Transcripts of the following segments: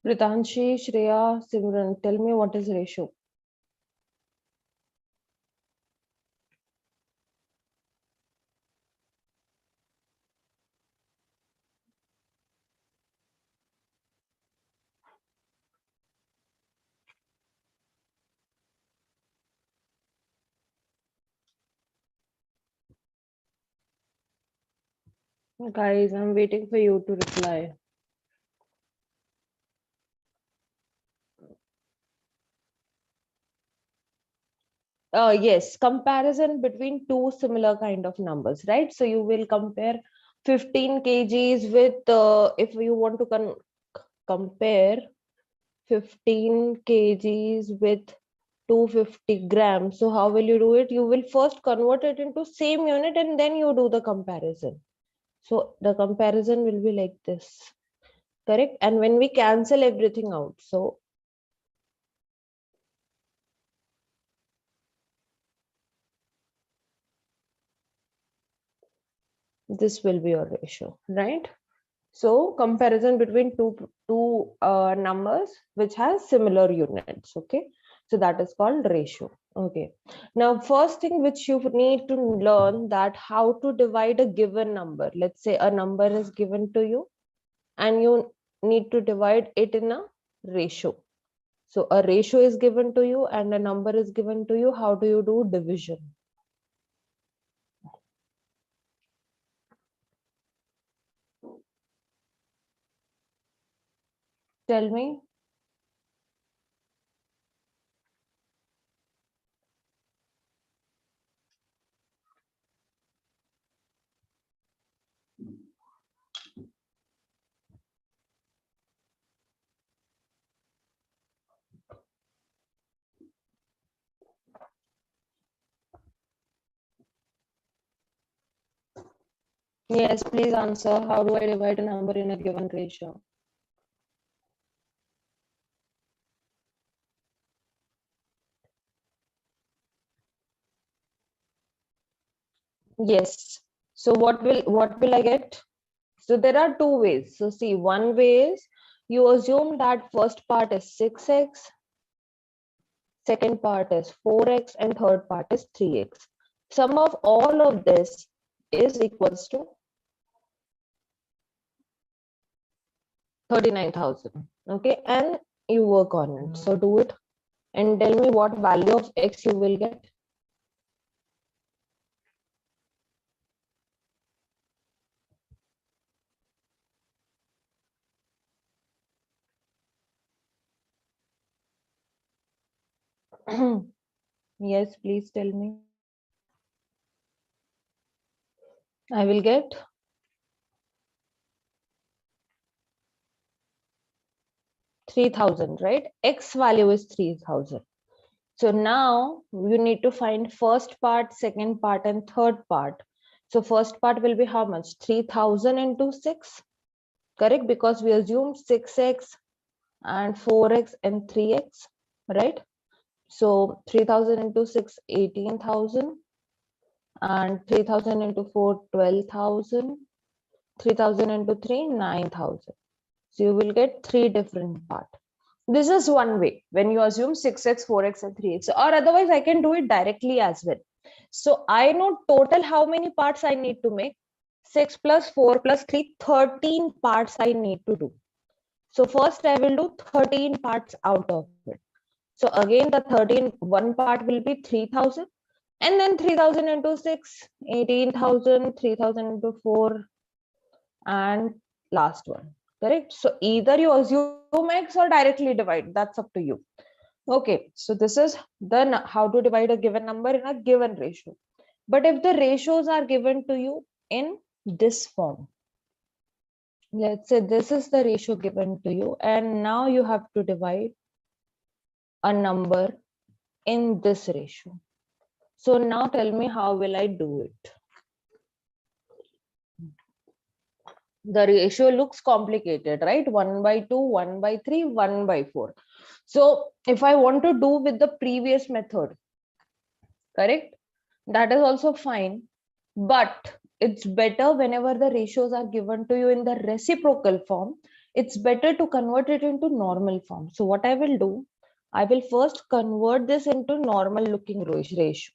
Pritanshi, Shreya, Simran, tell me what is ratio. Guys, I'm waiting for you to reply. Yes, comparison between two similar kind of numbers, right? So you will compare 15 kgs with, if you want to compare 15 kgs with 250 grams. So how will you do it? You will first convert it into same unit and then you do the comparison. So the comparison will be like this, correct? And when we cancel everything out, so this will be your ratio, right? So comparison between two numbers which has similar units, okay? So that is called ratio, okay? Now, first thing which you need to learn that how to divide a given number. Let's say a number is given to you and you need to divide it in a ratio. So a ratio is given to you and a number is given to you. How do you do division? Tell me. Yes, please answer. How do I divide a number in a given ratio? Yes. So what will I get? So there are two ways. So see, one way is you assume that first part is 6x, second part is 4x, and third part is 3x. Sum of all of this is equals to 39,000. Okay, and you work on it. So do it and tell me what value of x you will get. Yes, please tell me. I will get 3,000, right? X value is 3,000. So now you need to find first part, second part, and third part. So first part will be how much? 3,000 into 6, correct? Because we assume 6x and 4x and 3x, right? So 3,000 into 6, 18,000, and 3,000 into 4, 12,000, 3,000 into 3, 9,000. So you will get three different parts. This is one way when you assume 6x, 4x, and 3x, or otherwise I can do it directly as well. So I know total how many parts I need to make. 6 plus 4 plus 3, 13 parts I need to do. So first I will do 13 parts out of it. So again the 13, one part will be 3,000, and then 3,000 into 6, 18,000, 3,000 into 4, and last one, correct? So either you assume x or directly divide, that's up to you. Okay, so this is then how to divide a given number in a given ratio. But if the ratios are given to you in this form, let's say this is the ratio given to you, and now you have to divide a number in this ratio. So now tell me, how will I do it? The ratio looks complicated, right? 1 by 2, 1 by 3, 1 by 4. So if I want to do with the previous method, correct, that is also fine, but it's better whenever the ratios are given to you in the reciprocal form, it's better to convert it into normal form. So what I will do, I will first convert this into normal looking ratio.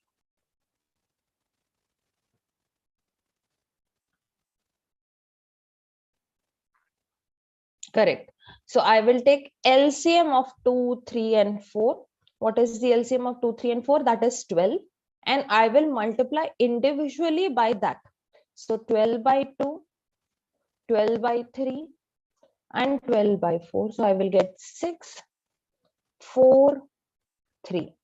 Correct. So I will take LCM of 2, 3, and 4. What is the LCM of 2, 3, and 4? That is 12. And I will multiply individually by that. So 12 by 2, 12 by 3, and 12 by 4. So I will get 6, 4, 3.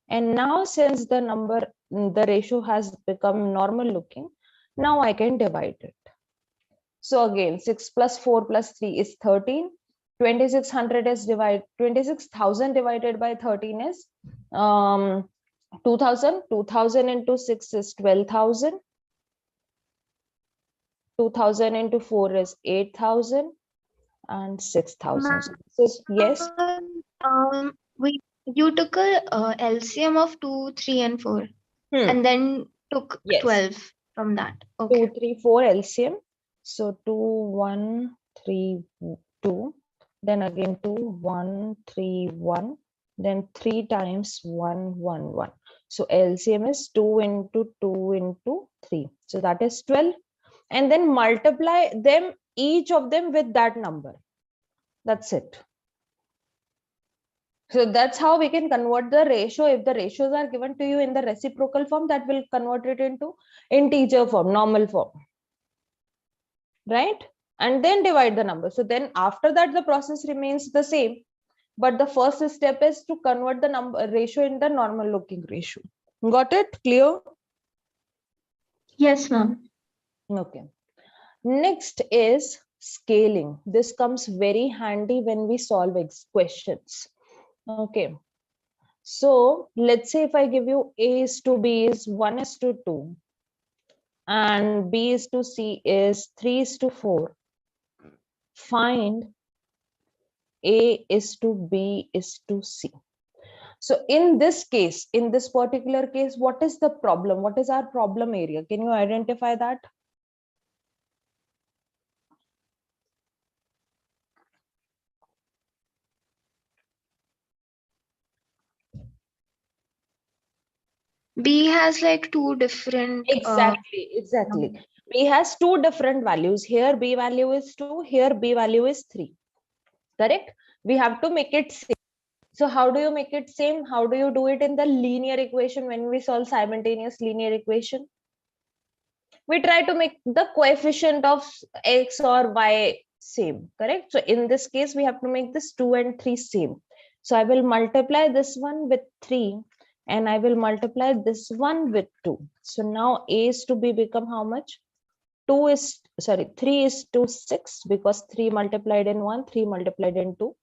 And now since the ratio has become normal looking, now I can divide it. So again, 6 plus 4 plus 3 is 13. 26,000 divided by 13 is 2000. 2000 into 6 is 12,000. 2000 into 4 is 8,000 and 6,000. So yes. Wait, you took a LCM of 2, 3, and 4, and then took Yes. 12 from that. Okay. 2, 3, 4 LCM. So 2, 1, 3, 2. Then again 2, 1, 3, 1. Then 3 times 1, 1, 1. So LCM is 2 into 2 into 3. So that is 12. And then multiply them, each of them, with that number. That's it. So that's how we can convert the ratio. If the ratios are given to you in the reciprocal form, that will convert it into integer form, normal form. Right? And then divide the number. So then after that, the process remains the same. But the first step is to convert the number ratio in the normal looking ratio. Got it? Clear? Yes, ma'am. Okay. Next is scaling. This comes very handy when we solve questions. Okay. So let's say if I give you A is to B is 1 is to 2 and B is to C is 3 is to 4. Find A is to B is to C. So in this case, in this particular case, what is the problem? What is our problem area? Can you identify that? B has like two different. Exactly. B has two different values. Here B value is 2, here B value is 3. Correct? We have to make it same. So how do you make it same? How do you do it in the linear equation when we solve simultaneous linear equation? We try to make the coefficient of x or y same, correct? So in this case, we have to make this 2 and 3 same. So I will multiply this one with 3 and I will multiply this one with 2. So now A is to B become how much? 3 is to 6 because 3 multiplied in 1, 3 multiplied in 2.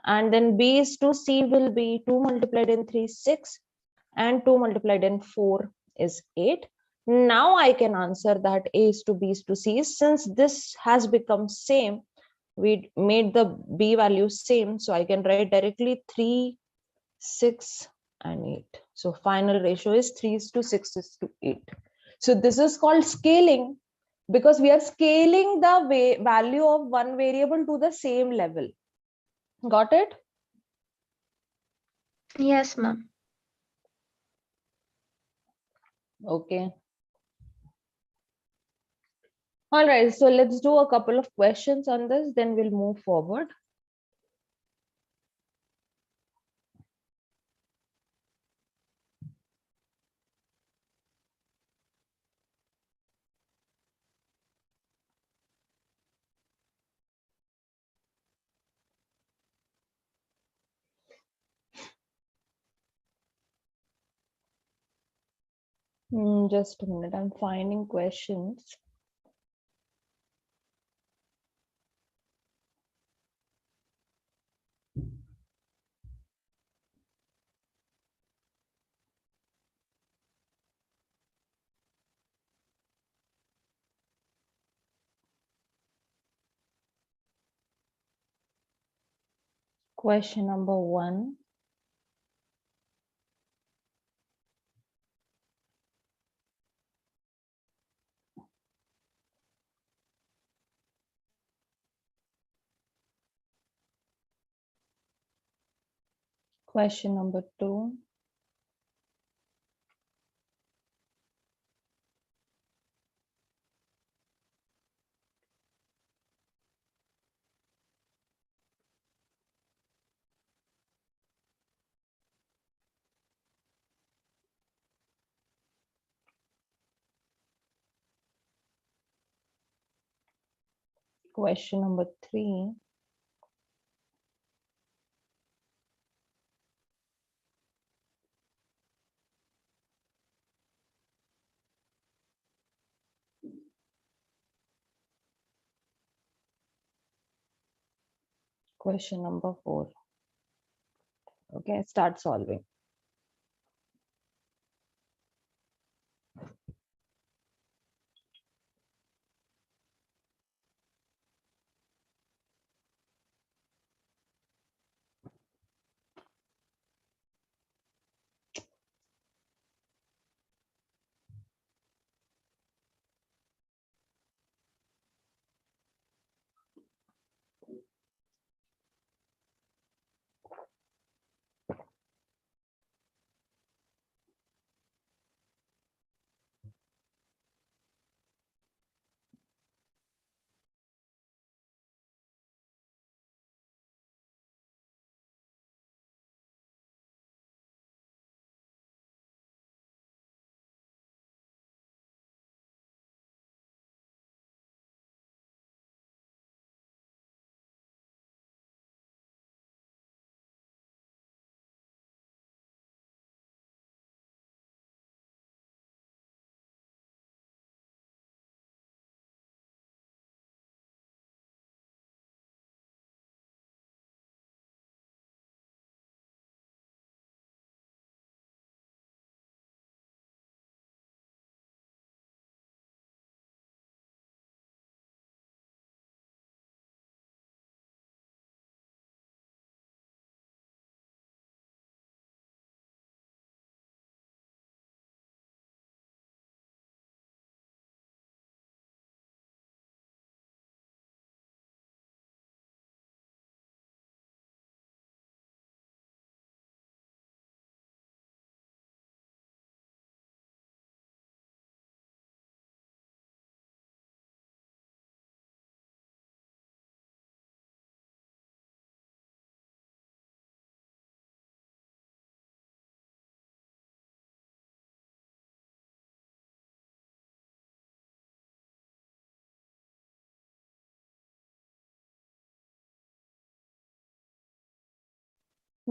And then B is to C will be 2 multiplied in 3, 6, and 2 multiplied in 4 is 8. Now I can answer that A is to B is to C. Since this has become same, we made the B value same. So I can write directly 3, 6, and 8. So final ratio is 3 is to 6 is to 8. So this is called scaling because we are scaling the value of one variable to the same level. Got it? Yes, ma'am. Okay. All right, so let's do a couple of questions on this, then we'll move forward. Just a minute, I'm finding questions. Question number 1. Question number 2. Question number 3. Question number 4. Okay, start solving.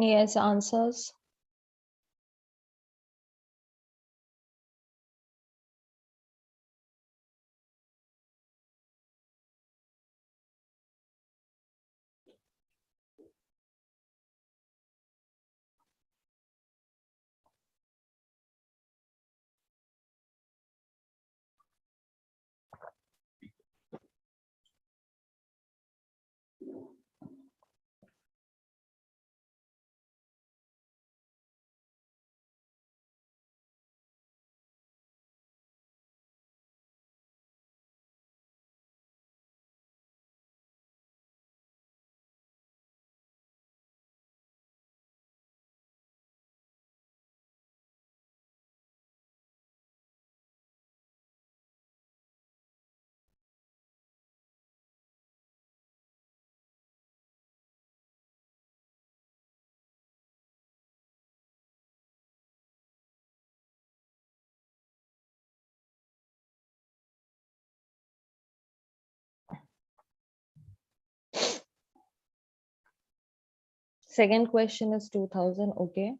Yes, answers. Second question is 2000. Okay.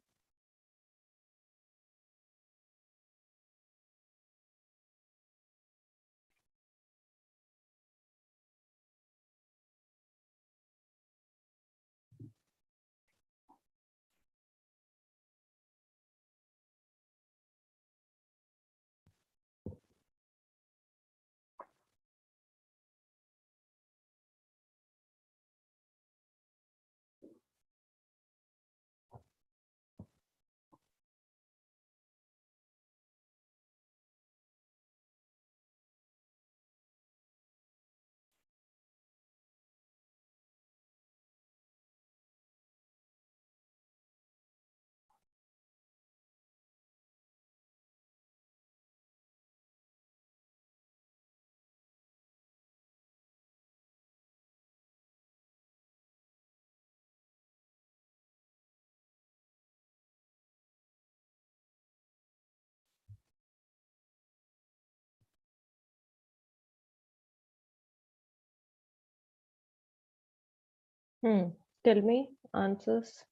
Tell me answers.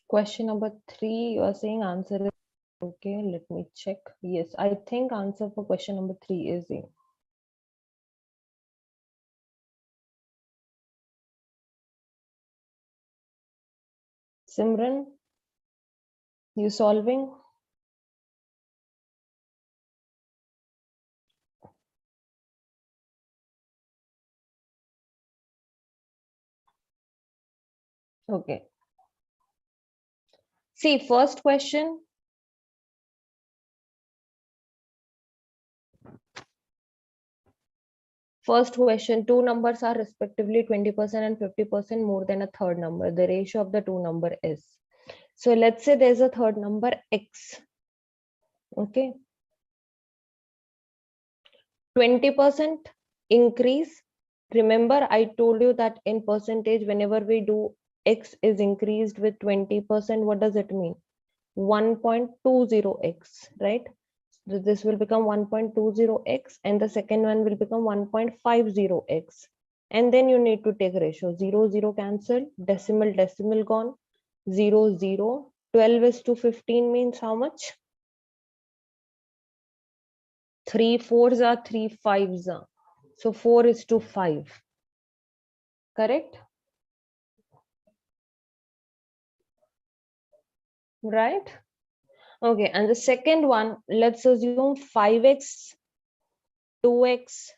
Question number 3, you are saying answer is okay. Let me check. Yes, I think answer for question number 3 is A. Simran, you solving? Okay. See, first question. First question, two numbers are respectively 20% and 50% more than a third number. The ratio of the two number is. So let's say there's a third number X. Okay. 20% increase. Remember, I told you that in percentage, whenever we do X is increased with 20%, what does it mean? 1.20x, right? So this will become 1.20x and the second one will become 1.50x. And then you need to take ratio. 0, 0 cancelled, decimal, decimal gone, 0, 0. 12 is to 15 means how much? 3 4s are 3 5s are. So 4 is to 5. Correct? Right? Okay, and the second one, let's assume 5x, 2x,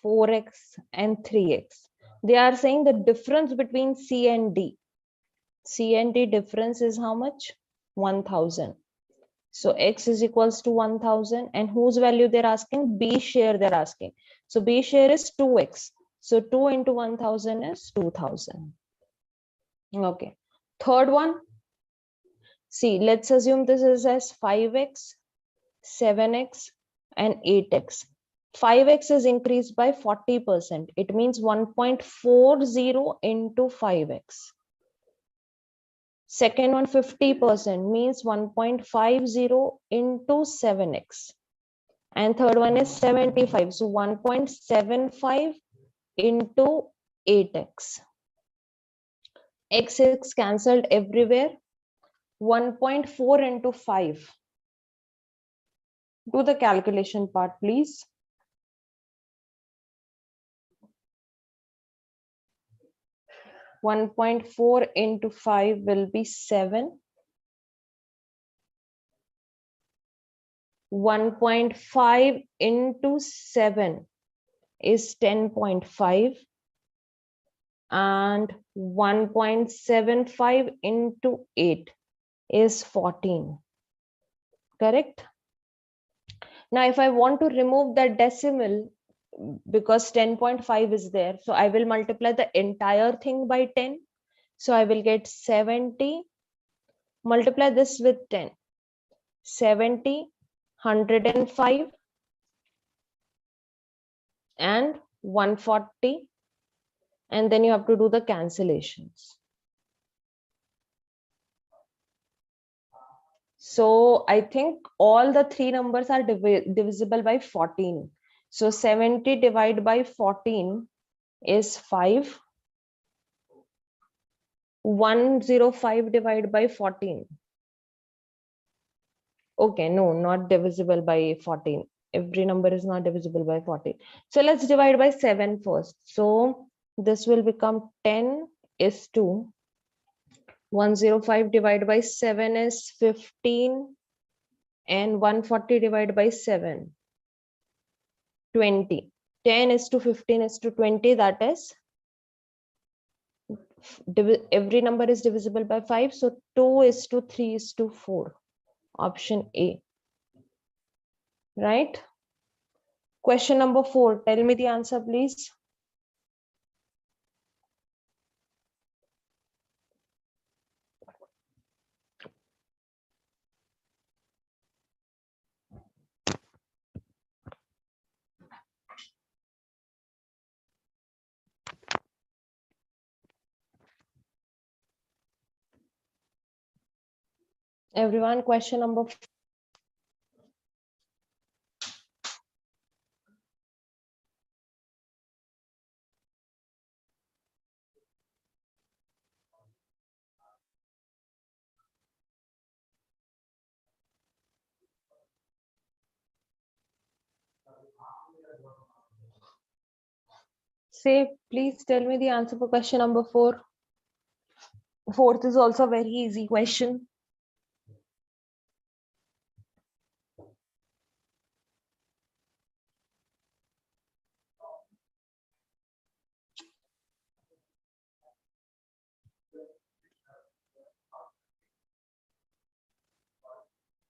4x, and 3x. They are saying the difference between C and D. C and D difference is how much? 1000. So x is equals to 1000, and whose value they're asking? B share they're asking. So B share is 2x. So 2 into 1000 is 2000. Okay. Third one. See, let's assume this is as 5x, 7x, and 8x. 5x is increased by 40%. It means 1.40 into 5x. Second one, 50% means 1.50 into 7x. And third one is 75. So 1.75 into 8x. X is cancelled everywhere. 1.4 into 5. Do the calculation part, please. 1.4 into 5 will be 7. 1.5 into 7 is 10.5. And 1.75 into 8 is 14. Correct? Now, if I want to remove the decimal, because 10.5 is there, so I will multiply the entire thing by 10. So I will get 70. Multiply this with 10. 70, 105, and 140. And then you have to do the cancellations. So I think all the three numbers are divisible by 14. So 70 divided by 14 is 5. 105 divided by 14. Okay, no, not divisible by 14. Every number is not divisible by 14. So let's divide by 7 first. So this will become 10 is 2. 105 divided by 7 is 15. And 140 divided by 7. 20. 10 is to 15 is to 20, that is every number is divisible by 5. So 2:3:4. Option A. Right? Question number 4. Tell me the answer, please. Everyone, question number 4. Say, please tell me the answer for question number 4. Fourth is also a very easy question.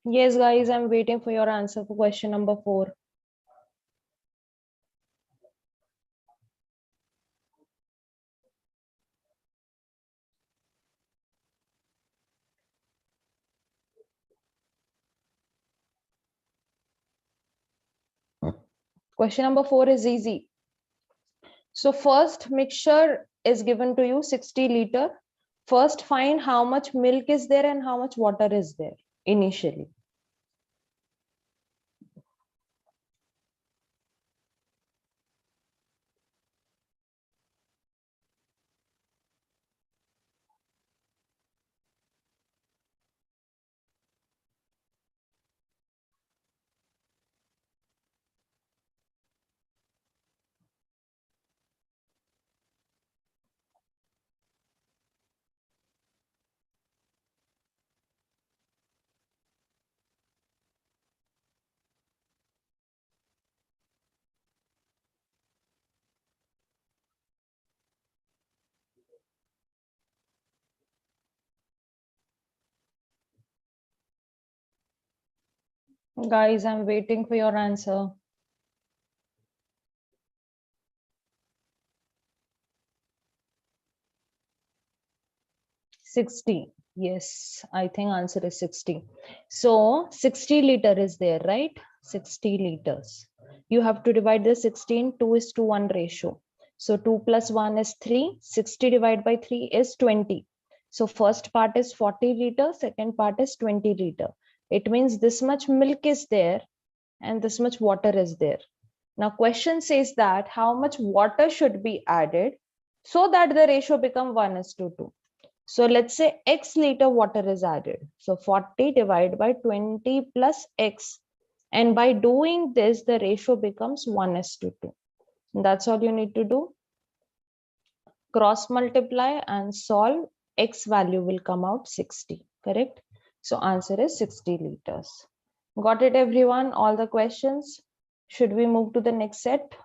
Yes, guys, I'm waiting for your answer for question number 4. Question number 4 is easy. So first mixture is given to you 60 liter. First find how much milk is there and how much water is there initially. Guys, I'm waiting for your answer. 60. Yes, I think answer is 60. So 60 liter is there, right? 60 liters. You have to divide the 16 2:1 ratio. So 2 plus 1 is 3. 60 divided by 3 is 20. So first part is 40 liter, second part is 20 liter. It means this much milk is there and this much water is there. Now question says that how much water should be added so that the ratio become 1:2. So let's say X liter water is added. So 40 divided by 20 plus X. And by doing this, the ratio becomes 1:2. That's all you need to do. Cross multiply and solve. X value will come out 60. Correct? So answer is 60 liters. Got it, everyone? All the questions? Should we move to the next set?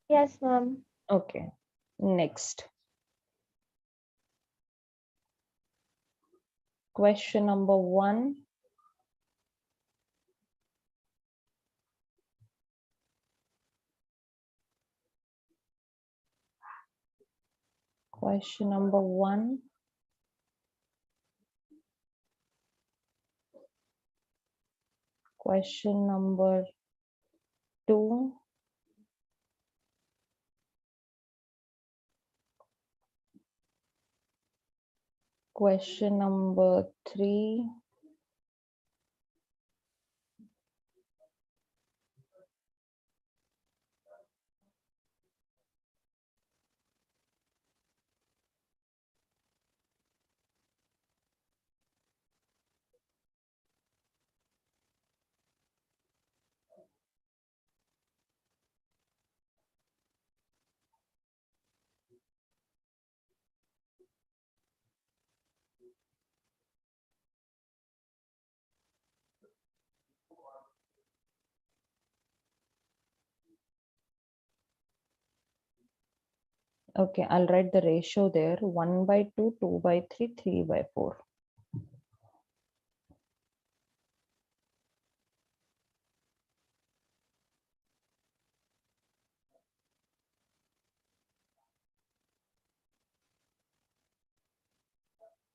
Yes, ma'am. Okay. Next. Question number 1. Question number 1. Question number 2. Question number 3. Okay, I'll write the ratio there. 1/2, 2/3, 3/4.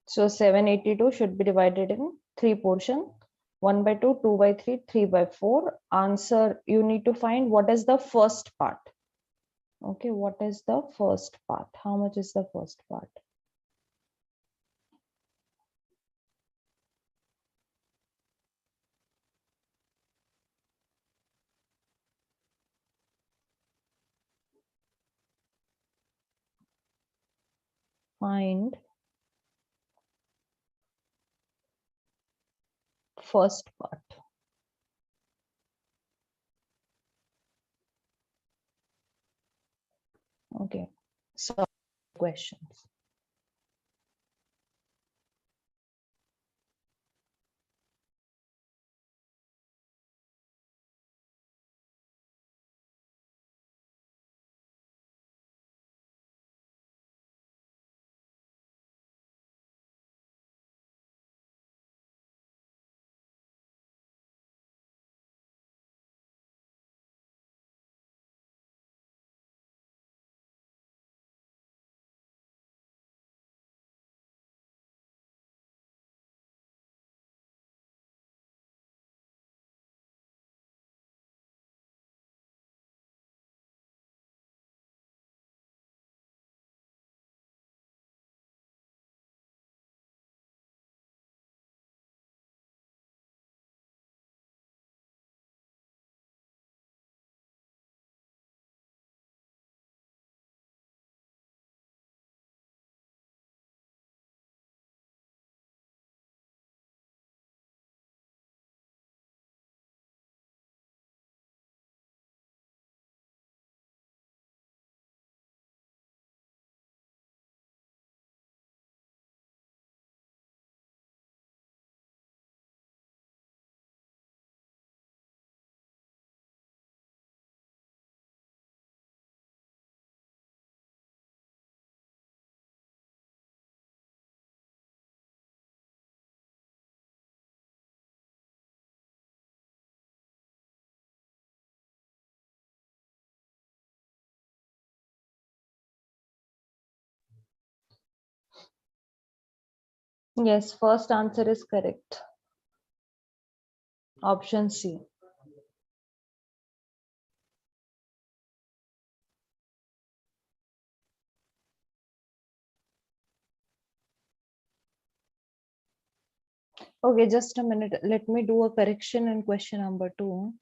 So 782 should be divided in 3 portions. 1/2, 2/3, 3/4. Answer, you need to find what is the first part. Okay, what is the first part? How much is the first part? Find first part. Okay, so questions. Yes, first answer is correct. Option C. Okay, just a minute. Let me do a correction in question number 2.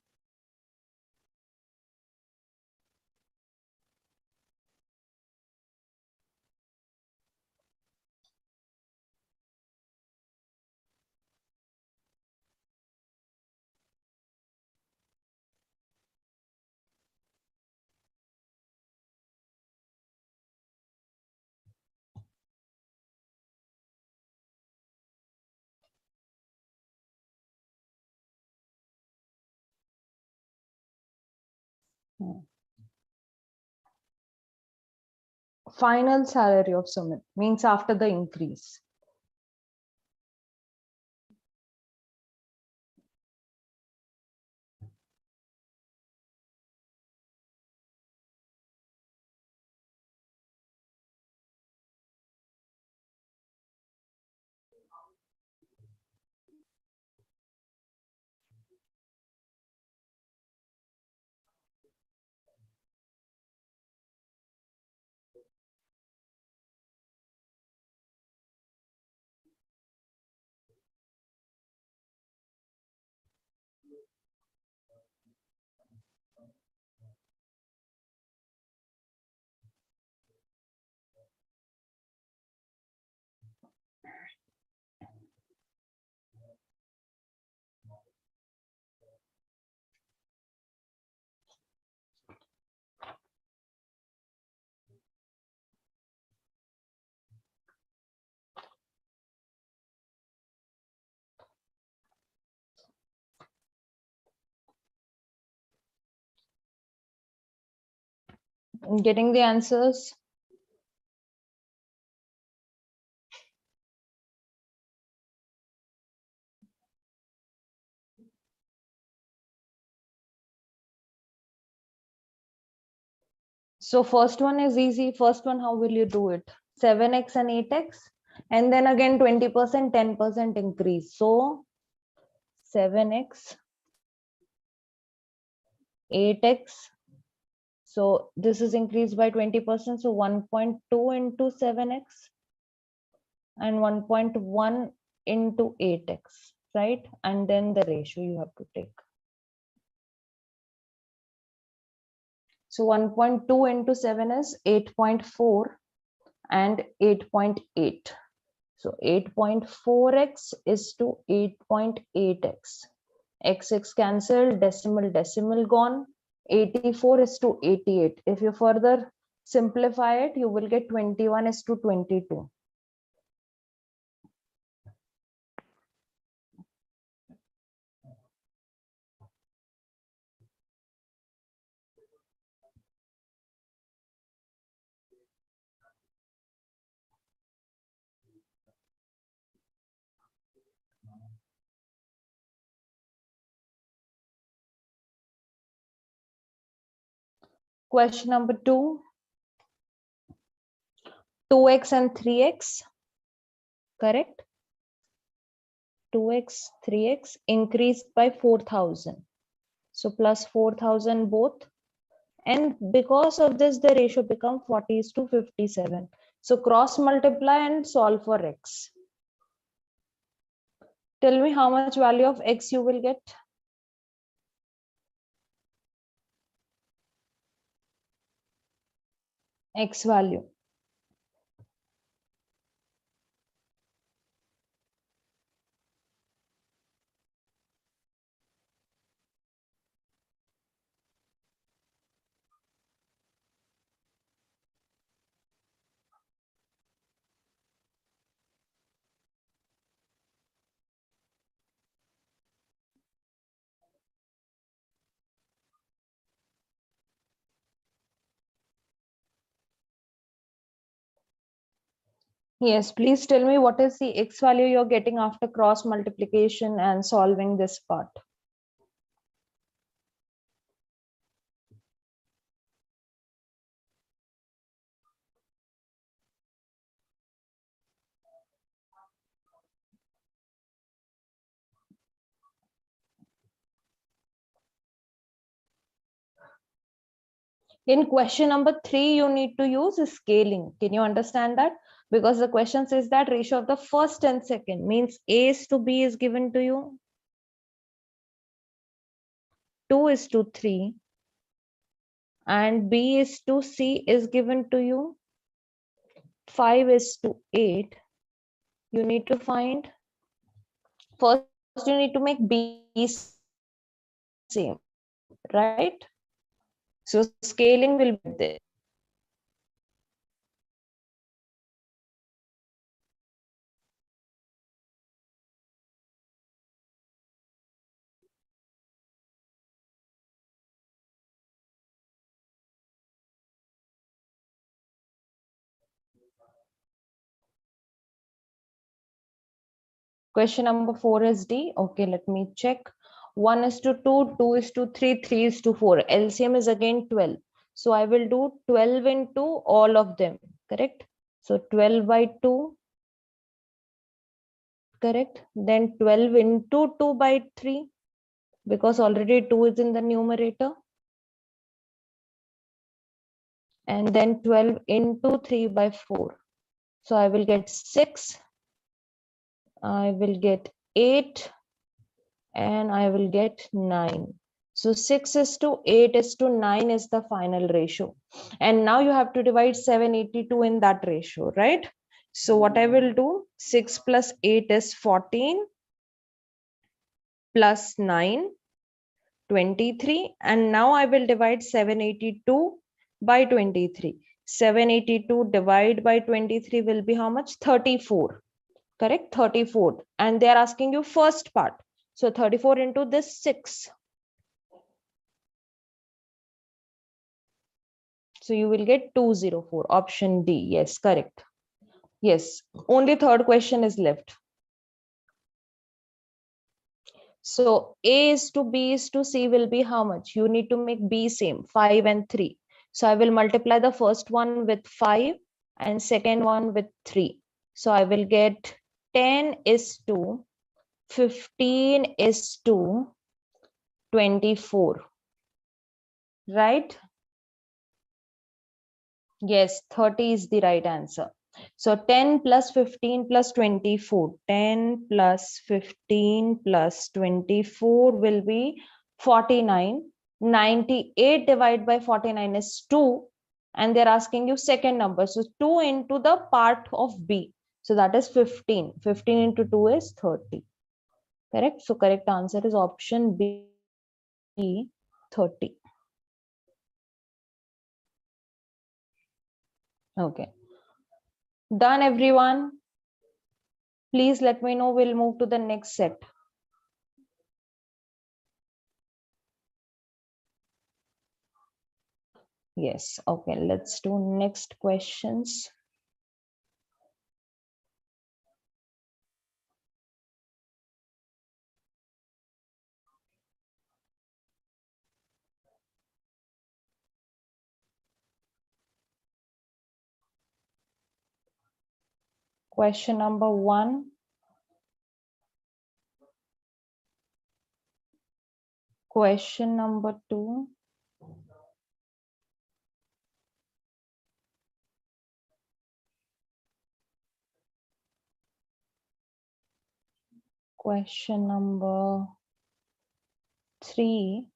Final salary of Sumit means after the increase. Getting the answers? So first one is easy. First one, how will you do it? 7x and 8x, and then again 20%, 10% increase. So 7x, 8x. So this is increased by 20%. So 1.2 into 7x and 1.1 into 8x, right? And then the ratio you have to take. So 1.2 into 7 is 8.4 and 8.8. So 8.4x is to 8.8x. X cancelled, decimal gone. 84 is to 88. If you further simplify it, you will get 21 is to 22. Question number 2. 2x and 3x, correct? 2x, 3x increased by 4,000. So plus 4,000 both. And because of this, the ratio become 40 is to 57. So cross multiply and solve for x. Tell me how much value of x you will get. X value. Yes, please tell me what is the x value you're getting after cross multiplication and solving this part. In question number 3, you need to use scaling. Can you understand that? Because the question says that ratio of the first and second means A is to B is given to you. 2 is to 3. And B is to C is given to you. 5 is to 8. You need to find, first you need to make B same, right? So scaling will be there. Question number 4 is D. Okay, let me check. 1 is to 2, 2 is to 3, 3 is to 4. LCM is again 12. So I will do 12 into all of them, correct? So 12 by 2, correct? Then 12 into 2 by 3, because already 2 is in the numerator. And then 12 into 3 by 4. So I will get 6. I will get 8. And I will get 9. So 6 is to 8 is to 9 is the final ratio. And now you have to divide 782 in that ratio, right? So what I will do, 6 plus 8 is 14 plus 9, 23. And now I will divide 782 by 23. 782 divided by 23 will be how much? 34. Correct? 34. And they are asking you first part. So 34 into this 6. So you will get 204. Option D. Yes, correct. Yes, only third question is left. So A is to B is to C will be how much? You need to make B same, 5 and 3. So I will multiply the first one with 5 and second one with 3. So I will get 10 is to 15 is to 24, right? Yes, 30 is the right answer. So 10 plus 15 plus 24. 10 plus 15 plus 24 will be 49. 98 divided by 49 is 2. And they're asking you second number. So 2 into the part of B. So that is 15. 15 into 2 is 30. Correct? So correct answer is option B, 30. Okay. Done, everyone. Please let me know. We'll move to the next set. Yes. Okay. Let's do next questions. Question number 1. Question number 2. Question number 3.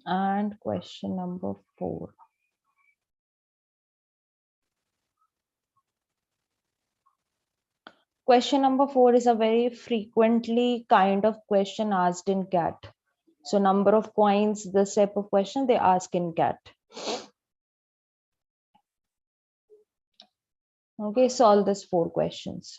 And question number 4. Question number 4 is a very frequently kind of question asked in CAT. So number of coins, this type of question they ask in CAT. Okay, solve this 4 questions.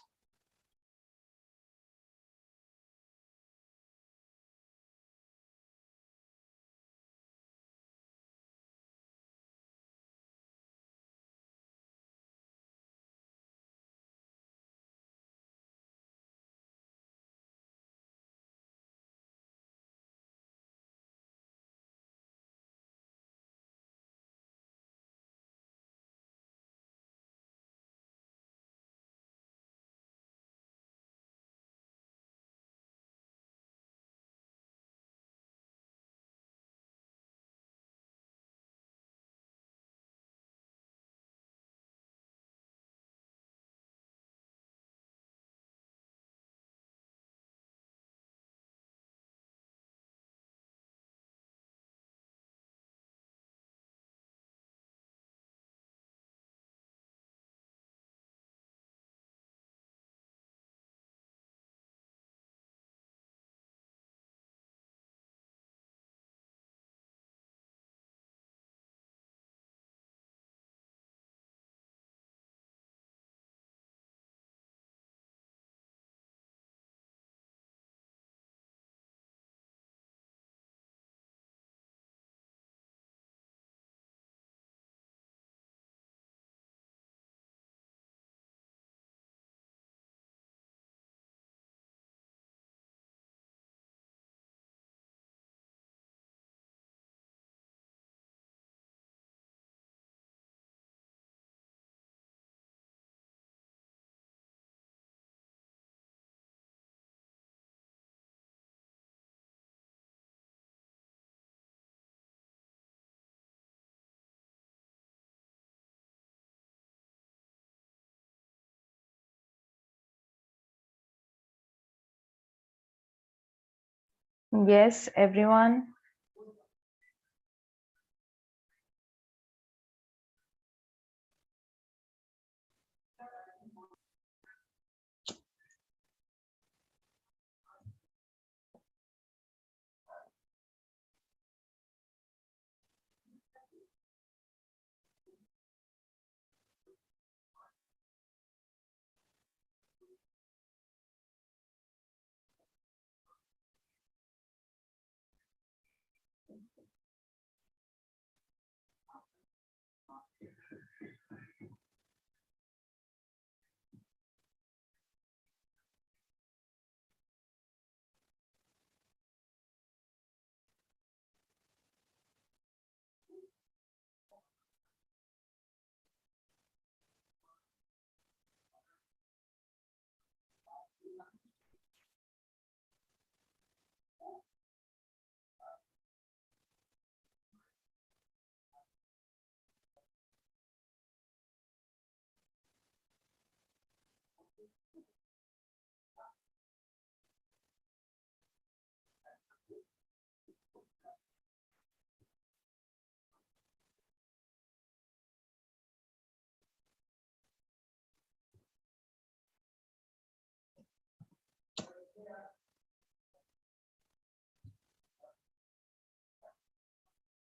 Yes, everyone.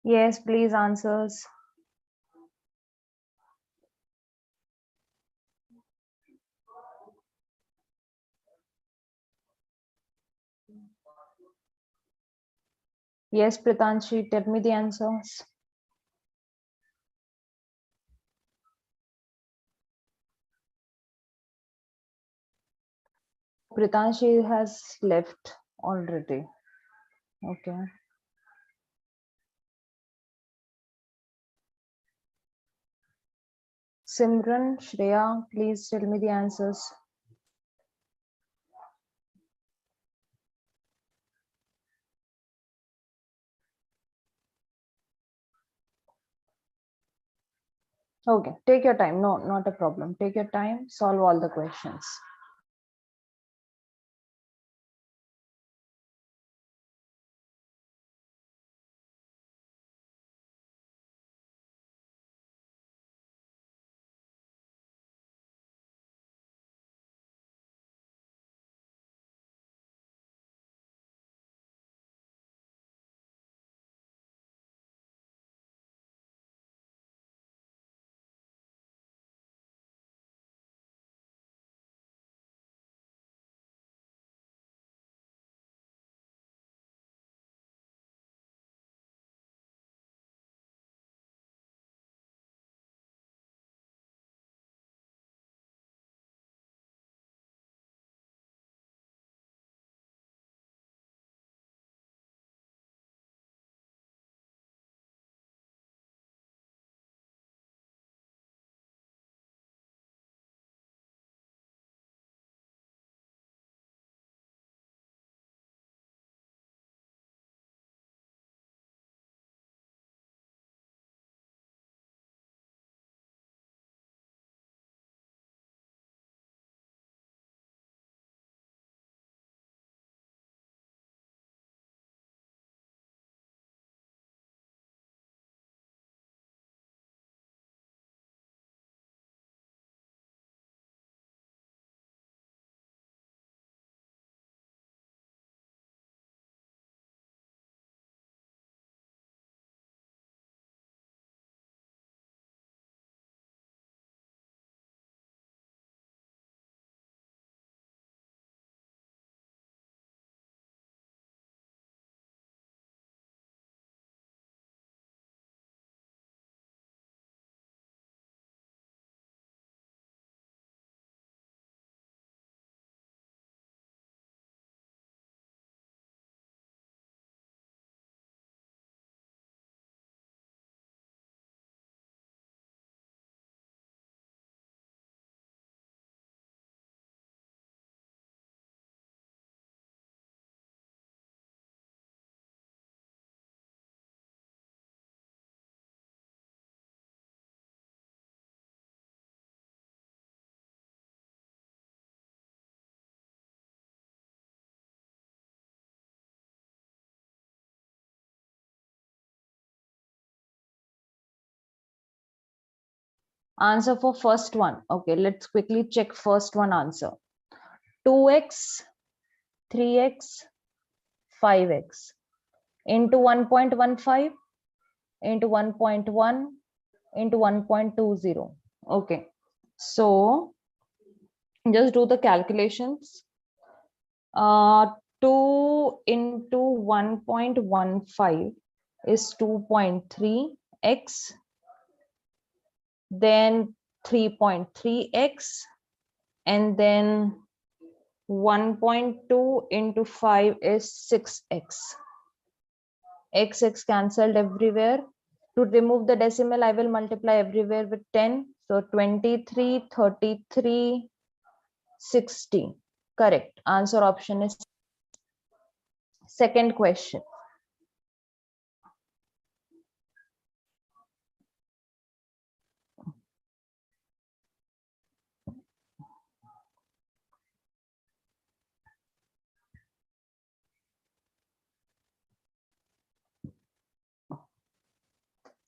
Yes, please answers. Yes, Pritanshi, tell me the answers. Pritanshi has left already. Okay. Simran, Shreya, please tell me the answers. Okay, take your time. No, not a problem. Take your time, solve all the questions. Answer for first one. Okay, let's quickly check first one answer. 2x, 3x, 5x into 1.15 into 1.1 into 1.20. Okay, so just do the calculations. 2 into 1.15 is 2.3x, then 3.3x, and then 1.2 into 5 is 6x. X cancelled everywhere. To remove the decimal, I will multiply everywhere with 10. So 23, 33, 60. Correct. Answer option is second question.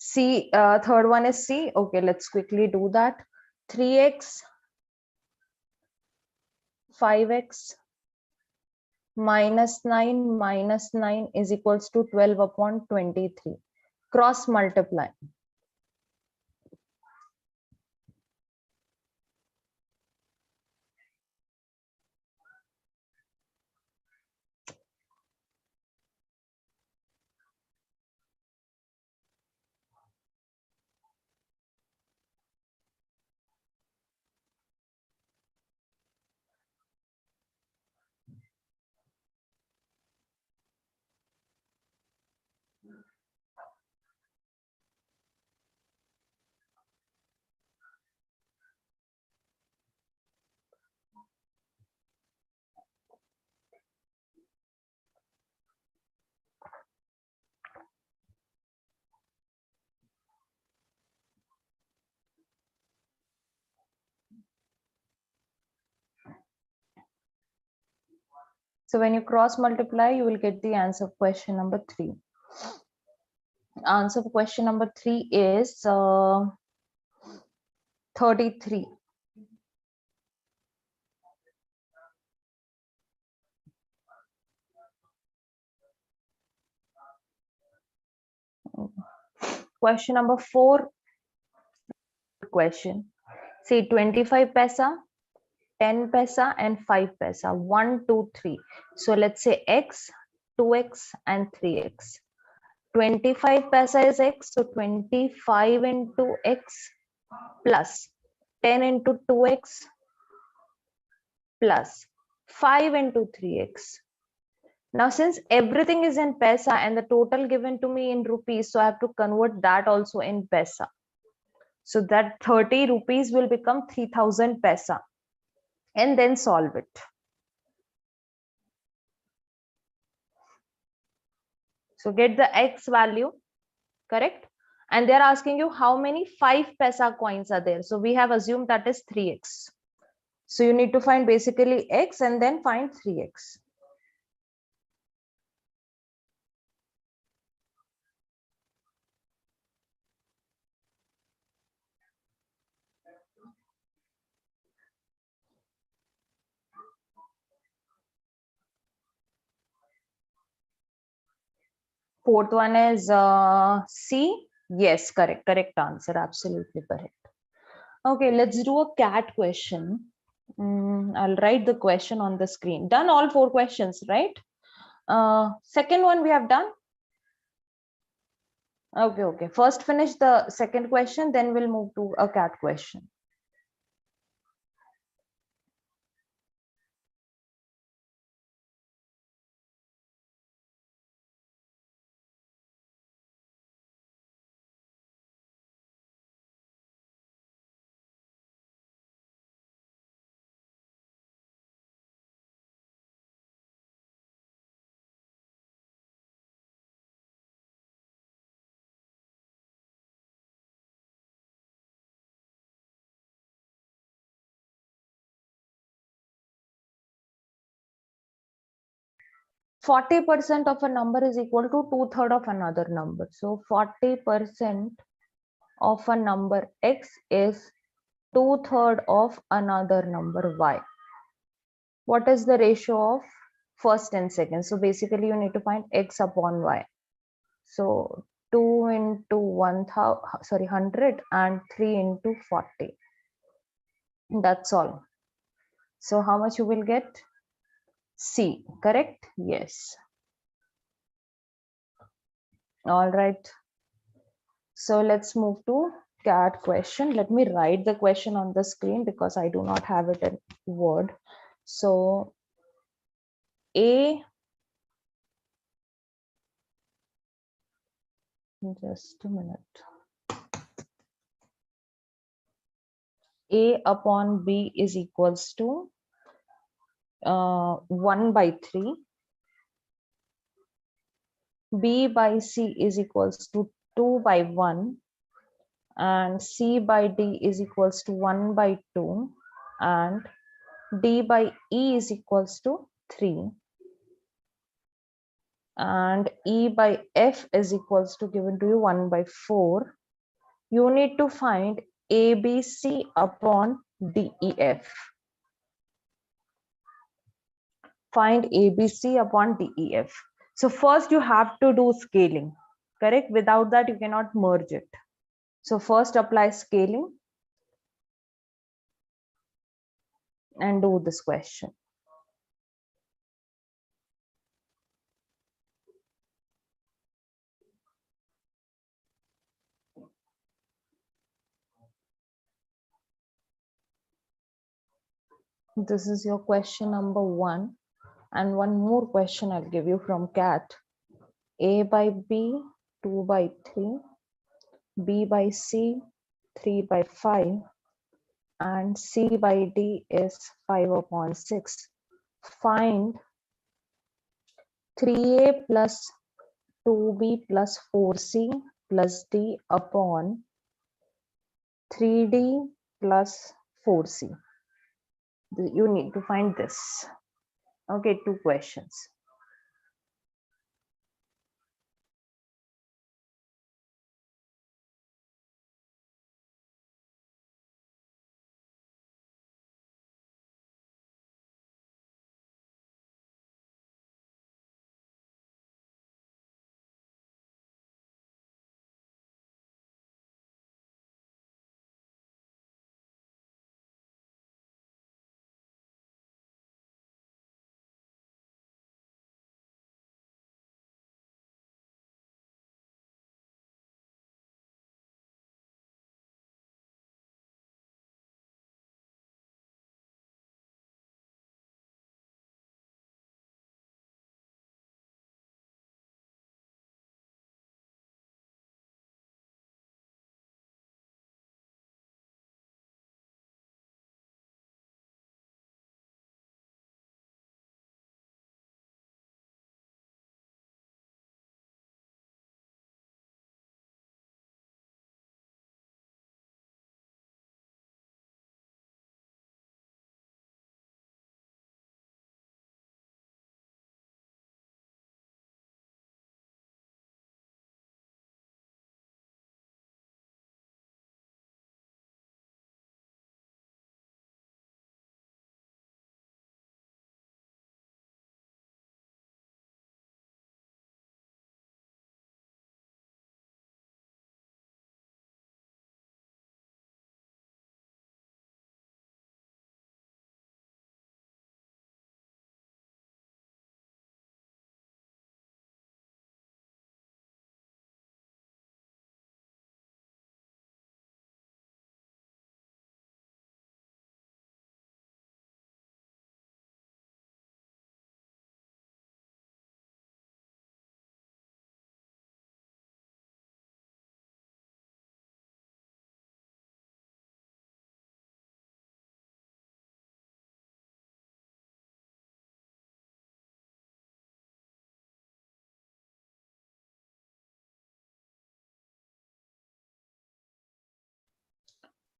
C, third one is C. Okay, let's quickly do that. 3x, 5x, minus 9 is equals to 12 upon 23. Cross multiply. So when you cross multiply, you will get the answer of question number 3. Answer of question number 3 is 33. Question number 4 question. See 25 paisa, 10 paisa and 5 paisa. 1, 2, 3. So let's say x, 2x and 3x. 25 paisa is x, so 25 into x plus 10 into 2x plus 5 into 3x. Now, since everything is in paisa and the total given to me in rupees, so I have to convert that also in paisa. So that 30 rupees will become 3000 paisa, and then solve it. So get the x value, correct? And they're asking you how many 5 paisa coins are there. So we have assumed that is 3x. So you need to find basically x and then find 3x. Fourth one is C. Yes, correct answer, absolutely correct. Okay, let's do a CAT question. I'll write the question on the screen. Done all 4 questions, right? Second one we have done. Okay. First finish the second question, then we'll move to a CAT question. %40 of a number is equal to 2/3 of another number. So 40% of a number x is 2/3 of another number y. What is the ratio of first and second? So basically you need to find x upon y. So 2 into 100 and 3 into 40. That's all. So how much you will get? C, correct? Yes. All right. So let's move to CAT question. Let me write the question on the screen because I do not have it in Word. So just a minute. A upon B is equals to 1/3. B by C is equals to 2/1. And C by D is equals to 1/2. And D by E is equals to 3. And E by F is equals to given to you 1/4. You need to find ABC upon DEF. Find ABC upon DEF. So first you have to do scaling, correct? Without that, you cannot merge it. So first apply scaling and do this question. This is your question number 1. And one more question I'll give you from CAT. A by B, 2 by 3, B by C, 3 by 5, and C by D is 5 upon 6. Find 3A plus 2B plus 4C plus D upon 3D plus 4C. You need to find this. Okay, 2 questions.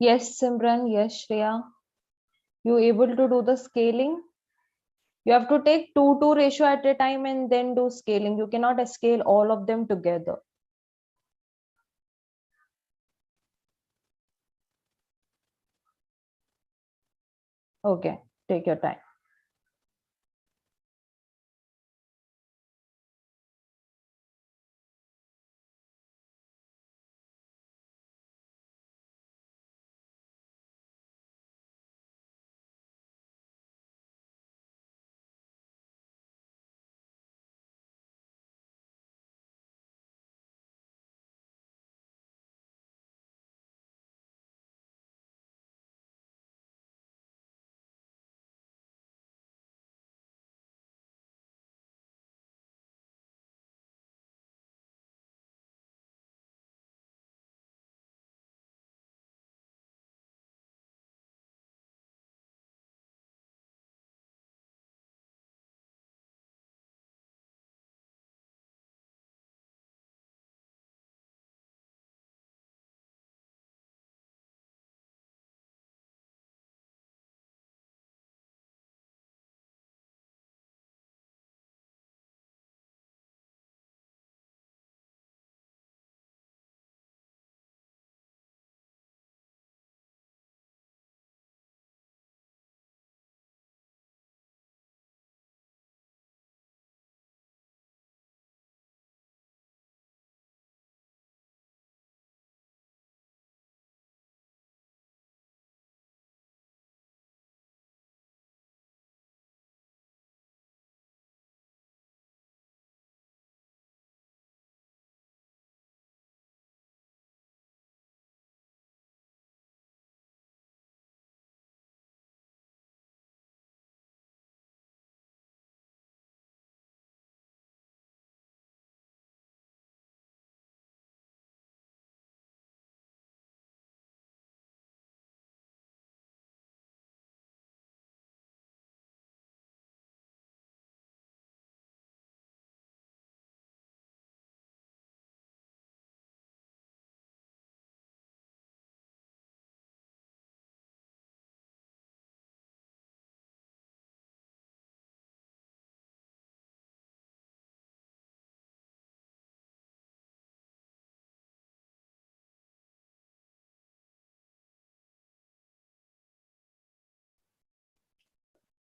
Yes, Simran. Yes, Shreya. You able to do the scaling? You have to take 2-2 ratio at a time and then do scaling. You cannot scale all of them together. Okay, take your time.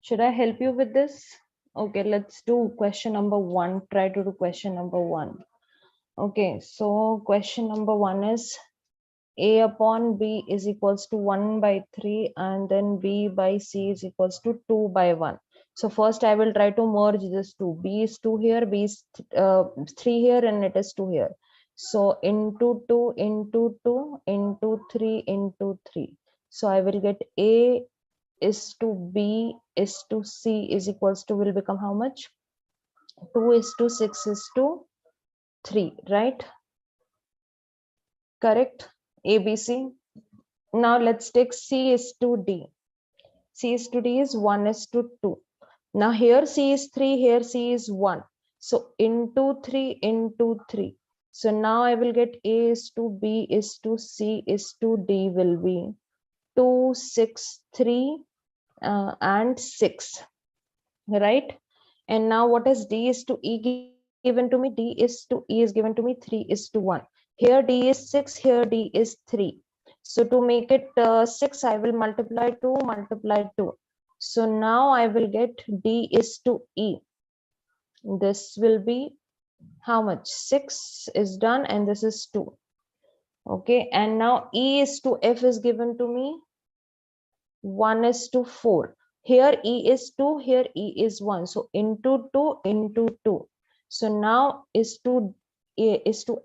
Should I help you with this? Okay, let's do question number 1. Try to do question number 1. Okay, so question number 1 is A upon B is equals to 1 by 3 and then B by C is equals to 2 by 1. So first I will try to merge this two. B is 2 here, B is 3 here, and it is 2 here. So into 2 into 2 into 3 into 3. So I will get A is to B is to C is equals to will become how much? 2 is to 6 is to 3, right? Correct? ABC. Now let's take C is to D. C is to D is 1 is to 2. Now here C is 3, here C is 1. So into 3 into 3. So now I will get A is to B is to C is to D will be 2, 6, 3 and 6. Right? And now what is D is to E given to me? D is to E is given to me 3 is to 1. Here D is 6, here D is 3. So to make it 6, I will multiply 2, multiply 2. So now I will get D is to E. This will be how much? 6 is done and this is 2. Okay, and now E is to F is given to me 1 is to 4. Here E is 2, here E is 1. So into 2 into 2. So now is to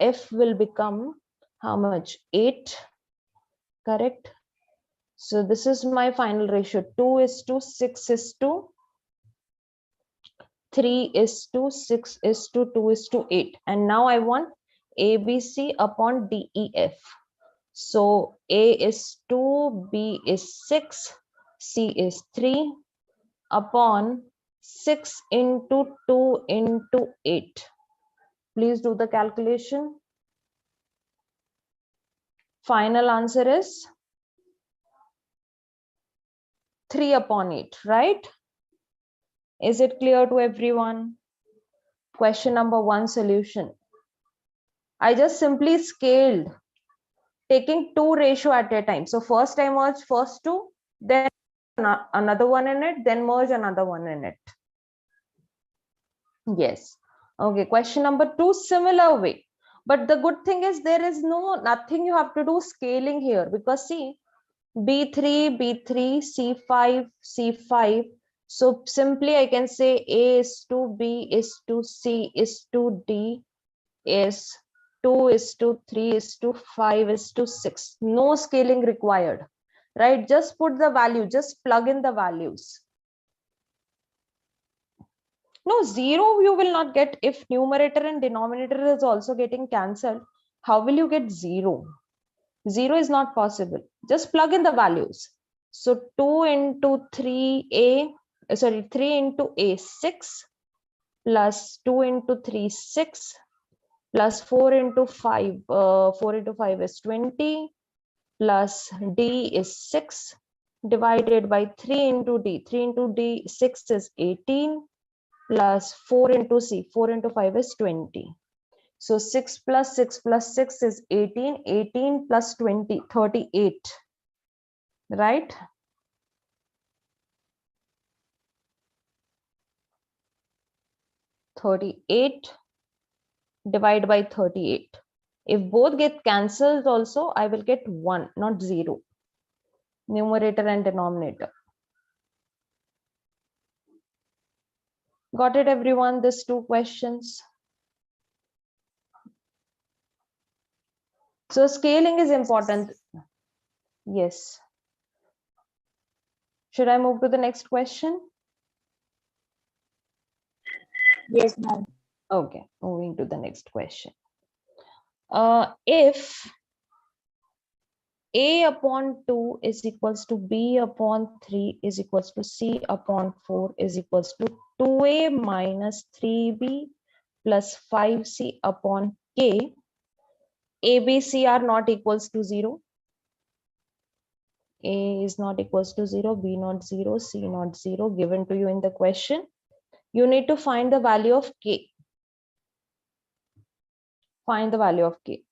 F will become how much? 8. Correct. So this is my final ratio. 2 is to 6 is to 3 is to 6 is to 2 is to 8. And now I want ABC upon DEF. So A is 2, B is 6, C is 3 upon 6 into 2 into 8. Please do the calculation. Final answer is 3 upon 8, right? Is it clear to everyone? Question number 1 solution. I just simply scaled, taking 2 ratio at a time. So first I merged first 2, then another one in it, then merge another one in it. Yes. Okay, question number 2, similar way. But the good thing is there is nothing you have to do scaling here, because see, B3, B3, C5, C5. So simply I can say A is to B is to C is to D is 2 is to 3 is to 5 is to 6. No scaling required, right? Just put the value, just plug in the values. No, 0 you will not get. If numerator and denominator is also getting cancelled, how will you get 0? 0 is not possible. Just plug in the values. So 2 into 3A, 3 into A, 6, plus 2 into 3, 6, plus 4 into 5, 4 into 5 is 20, plus D is 6, divided by 3 into D. 3 into D, 6 is 18, plus 4 into C, 4 into 5 is 20. So 6 plus 6 plus 6 is 18, 18 plus 20, 38, right? (38) divided by 38. If both get cancelled also, I will get 1, not 0. Numerator and denominator. Got it, everyone? These 2 questions. So scaling is important. Yes. Should I move to the next question? Yes, ma'am. Okay, moving to the next question. If A upon 2 is equals to B upon 3 is equals to C upon 4 is equals to 2A minus 3B plus 5C upon K, A, B, C are not equals to 0. A is not equals to 0, B not 0, C not 0, given to you in the question. You need to find the value of K. Find the value of K.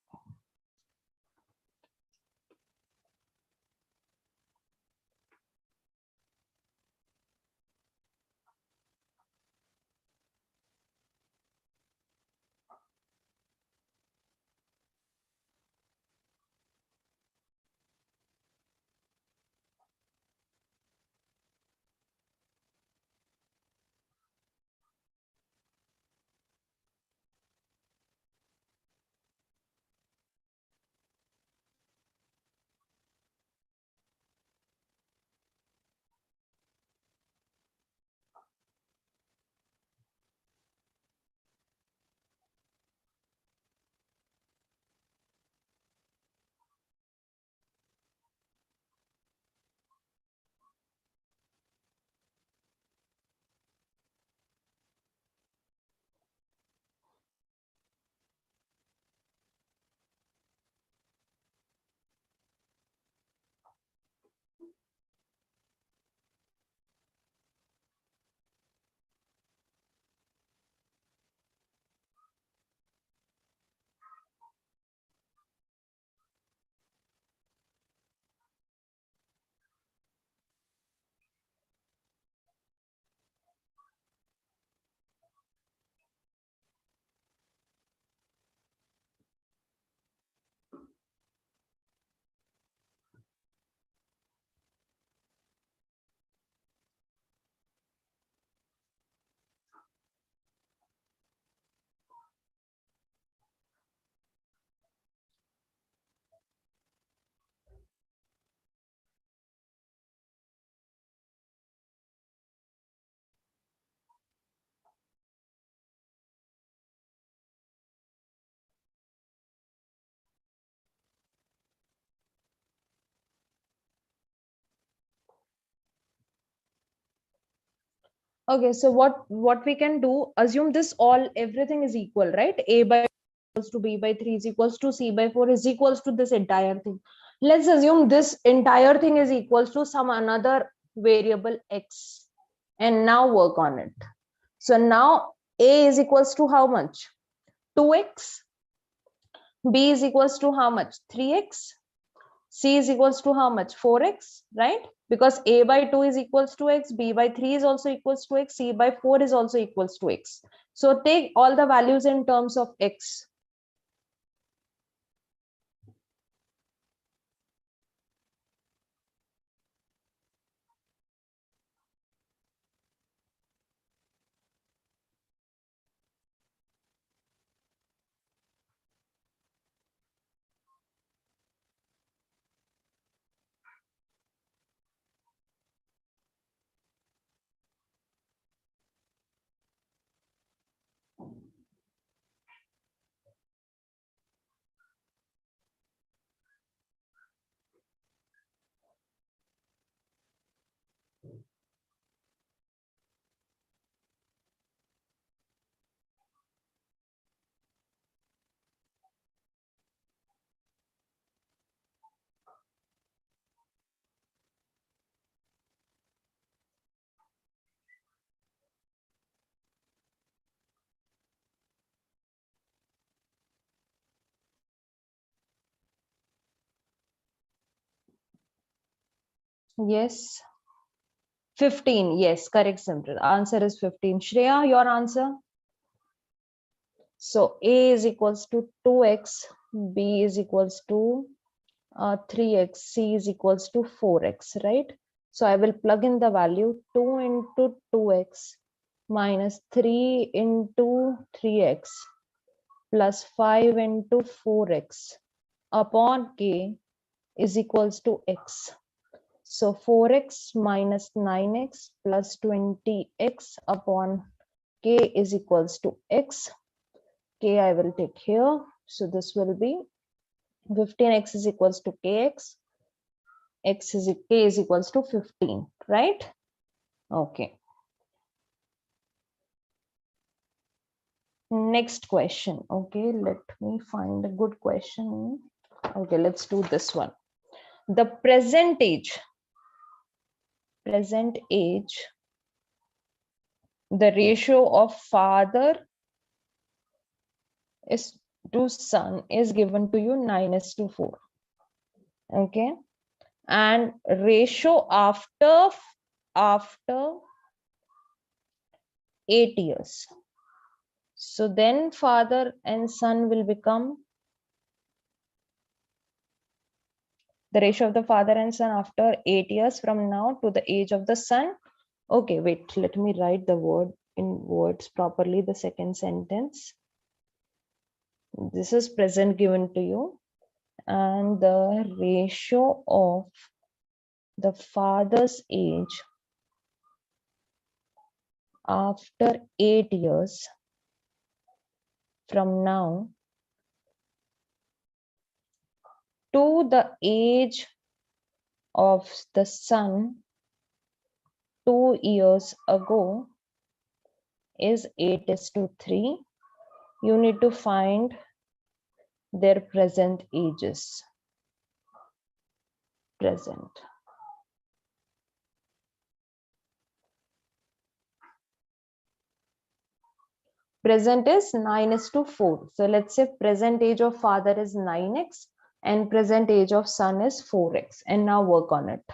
Okay, so what we can do, assume this everything is equal, right? A by equals to B by 3 is equals to C by 4 is equals to this entire thing. Let's assume this entire thing is equals to some another variable X, and now work on it. So now A is equals to how much? 2x. B is equals to how much? 3x. C is equals to how much? 4x, right? Because A by 2 is equals to x, B by 3 is also equals to x, C by 4 is also equals to x. So take all the values in terms of x. Yes. 15. Yes, correct, Simran. Answer is 15. Shreya, your answer? So A is equals to 2x, B is equals to 3x, C is equals to 4x, right? So I will plug in the value 2 into 2x minus 3 into 3x plus 5 into 4x upon k is equals to x. So 4x minus 9x plus 20x upon k is equals to x. K I will take here. So this will be 15x is equals to kx. K is equals to 15, right? Okay. Next question. Okay, let me find a good question. Okay, let's do this one. The present age, the ratio of father is to son is given to you 9:4. Okay, and ratio after 8 years. So then father and son will become the ratio of the father and son after 8 years from now to the age of the son. Okay, wait, let me write the word in words properly. The second sentence. This is present given to you, and the ratio of the father's age after 8 years from now to the age of the son 2 years ago is 8:3. You need to find their present ages. Present is 9:4. So let's say present age of father is 9x and present age of son is 4x. And now work on it.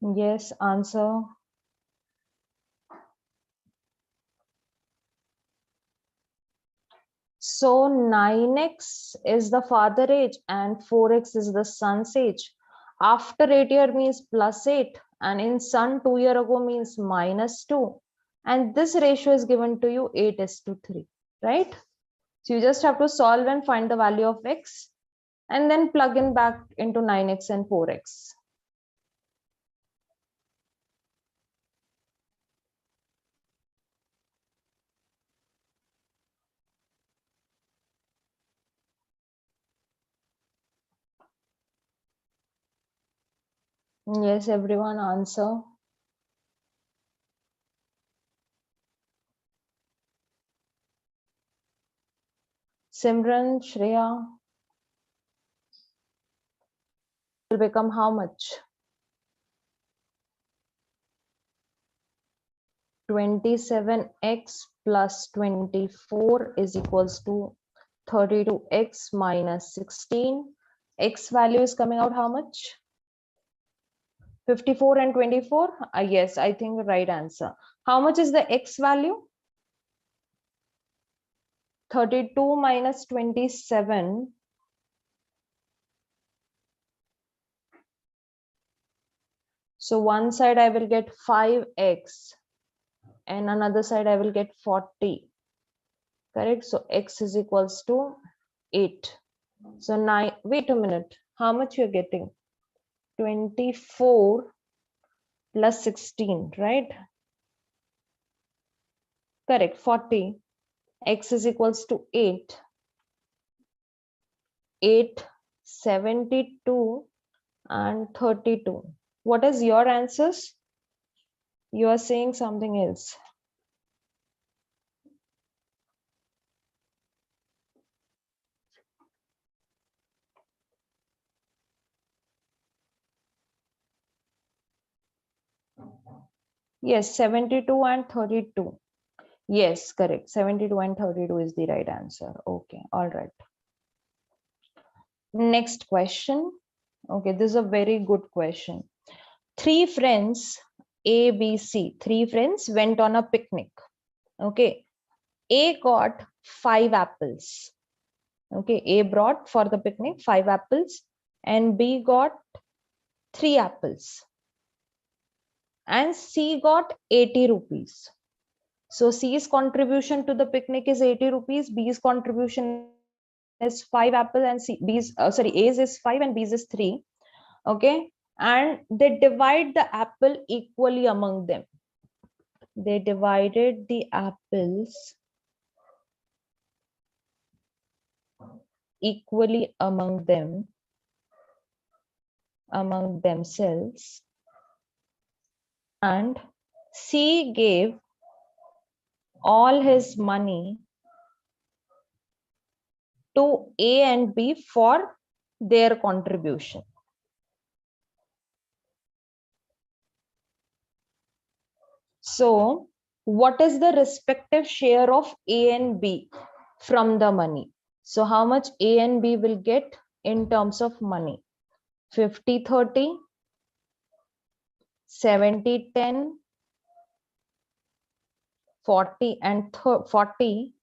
Yes, answer. So 9x is the father age and 4x is the son's age. After 8 year means plus 8, and in son 2 year ago means minus 2. And this ratio is given to you 8:3, right? So you just have to solve and find the value of x and then plug in back into 9x and 4x. Yes, everyone answer. Simran, Shreya will become how much? 27x plus 24 is equals to 32x minus 16. X value is coming out how much? 54 and 24? Yes, I think the right answer. How much is the x value? 32 minus 27. So one side I will get 5x and another side I will get 40. Correct? So x is equals to 8. So 9, wait a minute. How much you're getting? 24 plus 16, right? Correct, 40. X is equals to 8. 8, 72 and 32. What is your answers? You are saying something else. Yes, 72 and 32. Yes, correct. 72 and 32 is the right answer. Okay, all right. Next question. Okay, this is a very good question. Three friends, A, B, C, three friends went on a picnic. Okay, A got 5 apples. Okay, A brought for the picnic 5 apples and B got 3 apples and C got 80 rupees. So C's contribution to the picnic is 80 rupees, B's contribution is 5 apples and A's is 5 and B's is 3. Okay, and they divide the apple equally among them. They divided the apples equally among themselves, and C gave all his money to A and B for their contribution. So what is the respective share of A and B from the money? So how much A and B will get in terms of money? 50-30, 70-10, 40 and 40,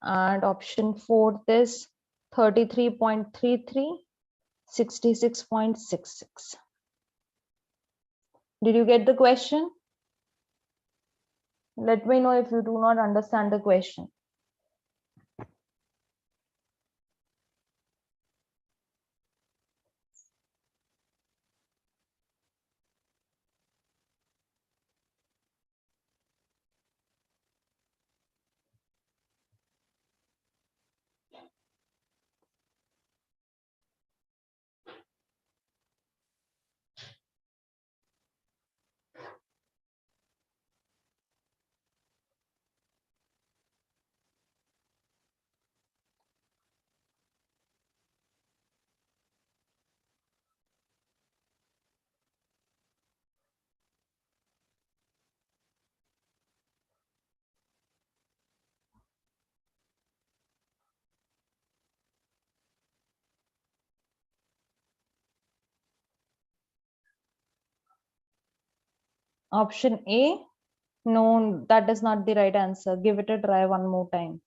and option 4 is 33.33, 66.66. Did you get the question? Let me know if you do not understand the question. Option A? No, that is not the right answer. Give it a try one more time.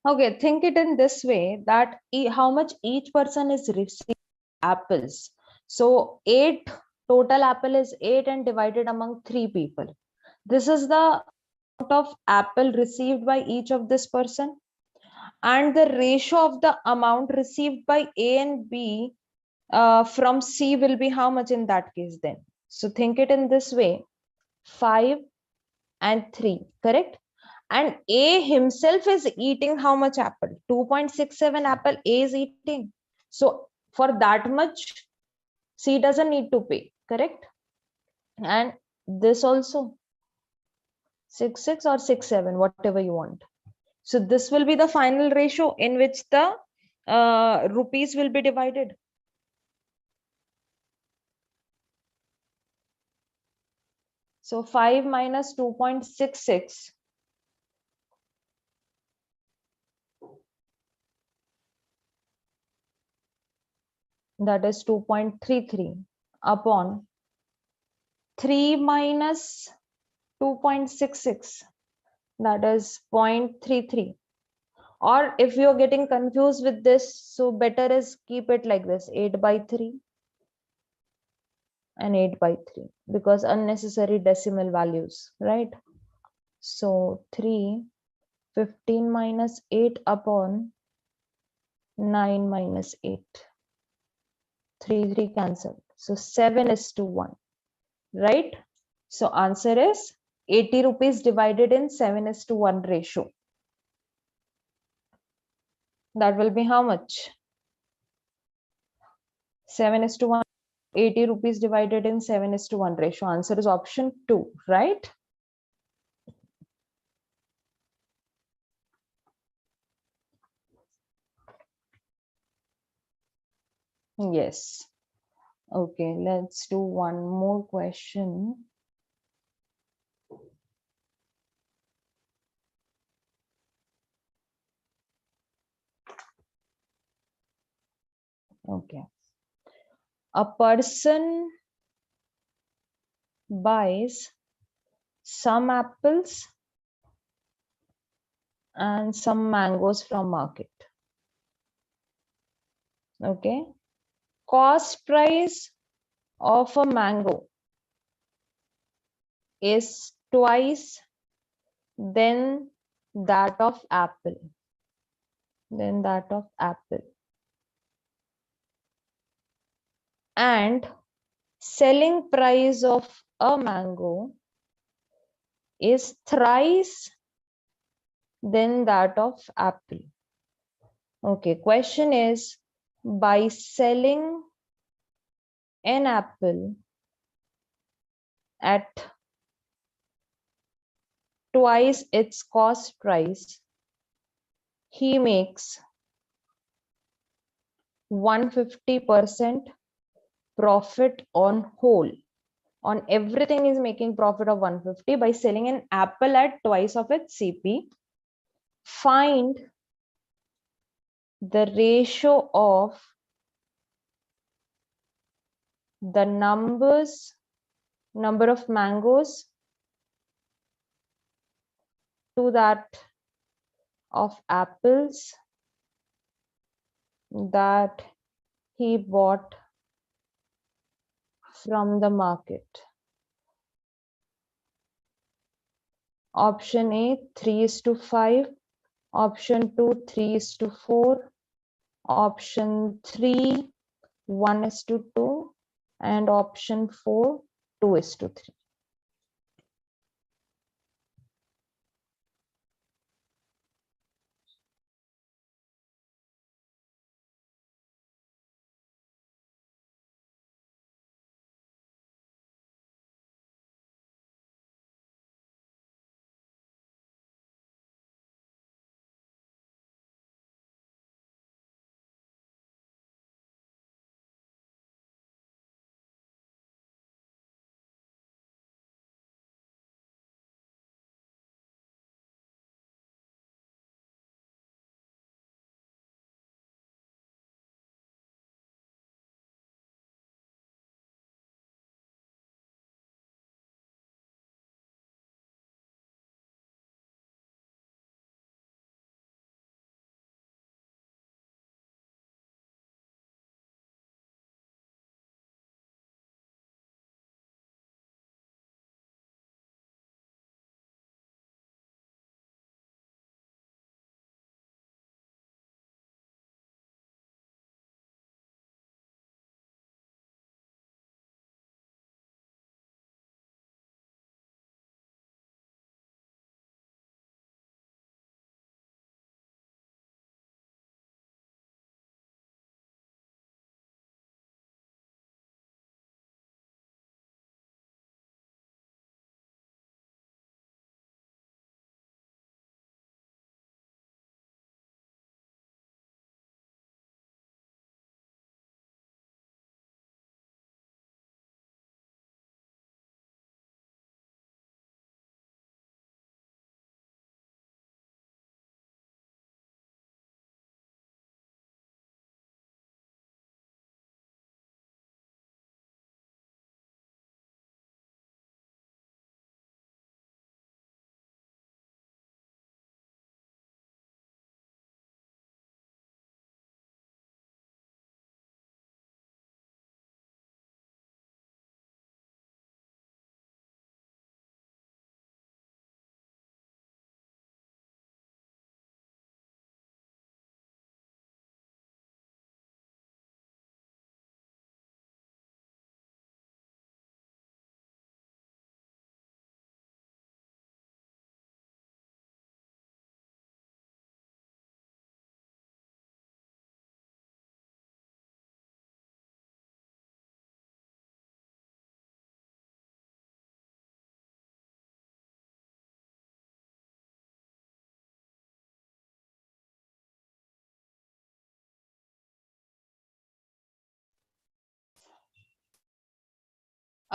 Okay, think it in this way that how much each person is receiving apples. So 8 total apple is 8 and divided among 3 people. This is the amount of apple received by each of this person, and the ratio of the amount received by A and B from C will be how much in that case then. So think it in this way, 5 and 3, correct? And A himself is eating how much apple? 2.67 apple A is eating. So for that much, C doesn't need to pay, correct? And this also 6.6 or 6.7, whatever you want. So this will be the final ratio in which the rupees will be divided. So 5 minus 2.66, that is 2.33, upon 3 minus 2.66, that is 0.33. Or if you're getting confused with this, so better is keep it like this, 8 by 3 and 8 by 3, because unnecessary decimal values, right? So 3, 15 minus 8 upon 9 minus 8. 3 cancelled. So 7:1, right? So answer is 80 rupees divided in 7:1 ratio. That will be how much? 7:1. 80 rupees divided in 7:1 ratio. Answer is option 2, right? Yes. Okay, let's do one more question. Okay. A person buys some apples and some mangoes from market. Okay. Cost price of a mango is twice than that of apple. And selling price of a mango is thrice than that of apple. Okay, question is, by selling an apple at twice its cost price, he makes 150% profit on whole. On everything is making profit of 150 by selling an apple at twice of its CP. Find the ratio of the number of mangoes to that of apples that he bought from the market. Option A, 3:5. Option 2, 3:4. Option 3, 1:2. And option 4, 2:3.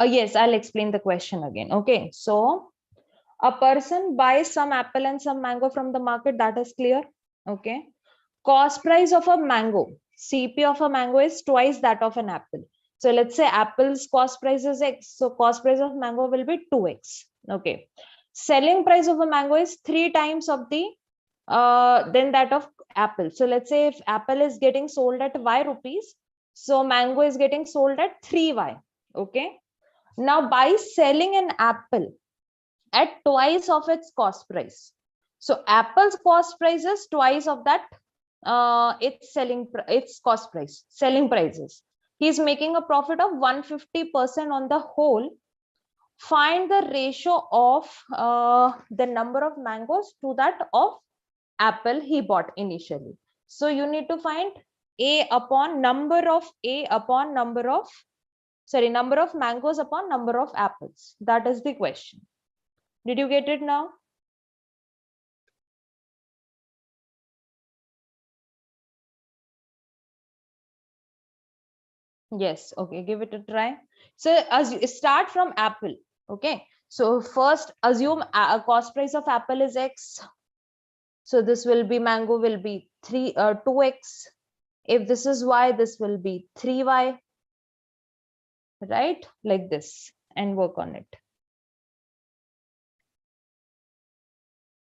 Yes, I'll explain the question again. Okay, so a person buys some apple and some mango from the market, that is clear. Okay, cost price of a mango, CP of a mango is twice that of an apple. So let's say apple's cost price is X, so cost price of mango will be 2X. Okay, selling price of a mango is 3 times of the then that of apple. So let's say if apple is getting sold at Y rupees, so mango is getting sold at 3Y. Okay, now by selling an apple at twice of its cost price, so apple's cost price is twice of that its cost price, selling prices. He's making a profit of 150% on the whole. Find the ratio of the number of mangoes to that of apple he bought initially. So you need to find number of mangoes upon number of apples. That is the question. Did you get it now? Yes, okay, give it a try. So as you start from apple, okay. So first assume a cost price of apple is X. So this will be mango will be 2X. If this is Y, this will be 3Y, right? Like this, and work on it.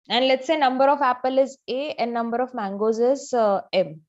And let's say number of apple is A and number of mangoes is M.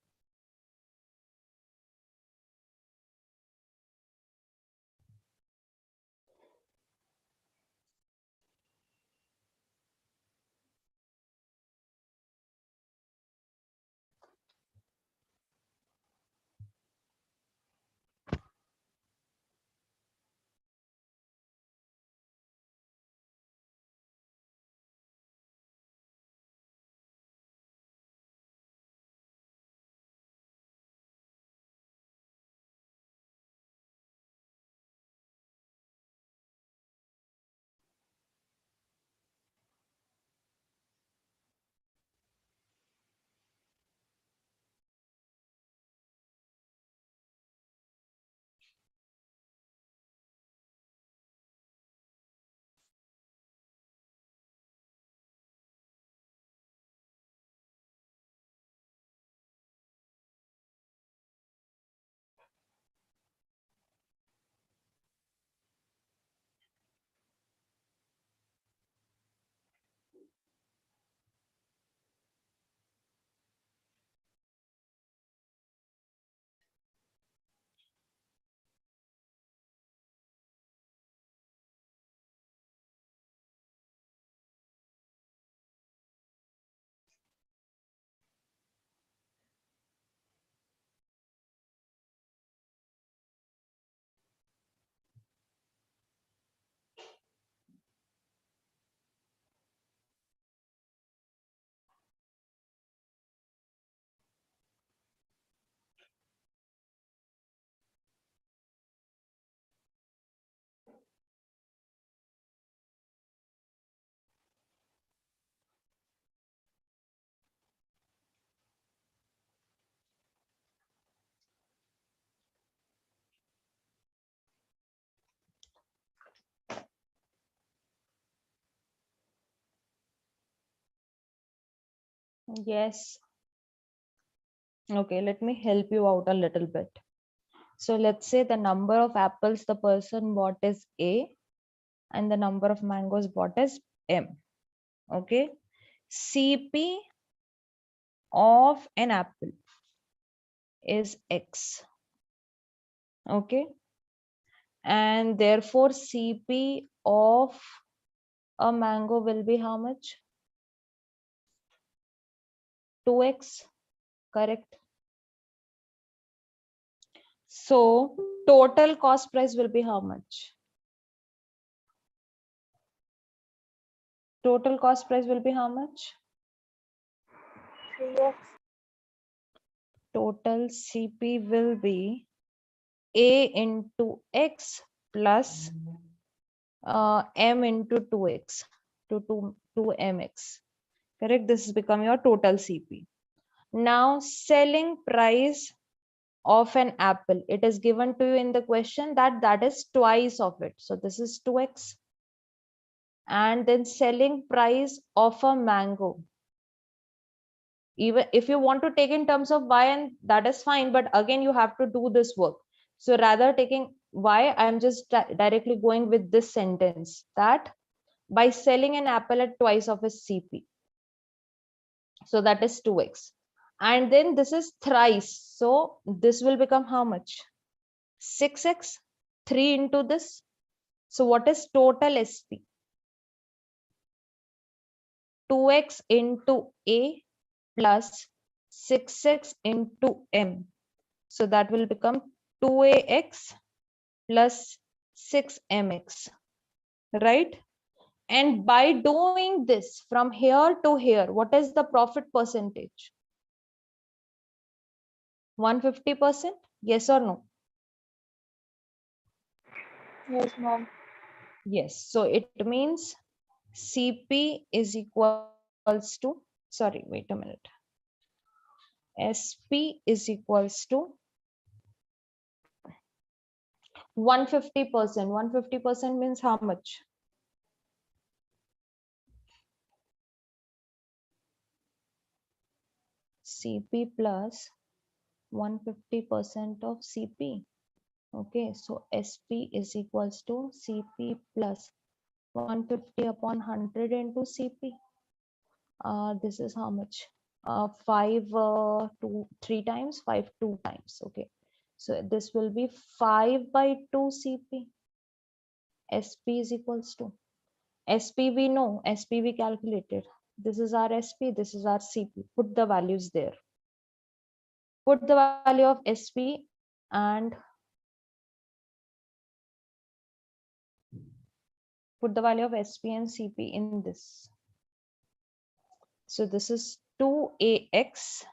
Yes. Okay, let me help you out a little bit. So let's say the number of apples the person bought is A and the number of mangoes bought is M. Okay. CP of an apple is X. Okay. And therefore CP of a mango will be how much? 2X, correct? So total cost price will be how much? Total cost price will be how much? 3x. Total CP will be A into X plus M into 2X to 2MX. Correct? This has become your total CP. Now selling price of an apple. It is given to you in the question that is twice of it. So this is 2X. And then selling price of a mango. Even if you want to take in terms of Y, and that is fine, but again you have to do this work. So rather taking Y, I'm just directly going with this sentence that by selling an apple at twice of its CP. So that is 2X. And then this is thrice. So this will become how much? 6X, 3 into this. So what is total SP? 2X into A plus 6X into M. So that will become 2AX plus 6MX, right? And by doing this from here to here, what is the profit percentage? 150%? Yes or no? Yes, ma'am. Yes. So it means CP is equals to, sorry, wait a minute. SP is equals to 150%. 150% means how much? CP plus 150% of CP. Okay, so SP is equals to CP plus 150 upon 100 into CP. This is how much? 3 times, 5 2 times. Okay, so this will be 5 by 2 CP. SP is equals to SP we know, SP we calculated. This is our SP, this is our CP. Put the values there. Put the value of SP and put the value of SP and CP in this. So this is 2AX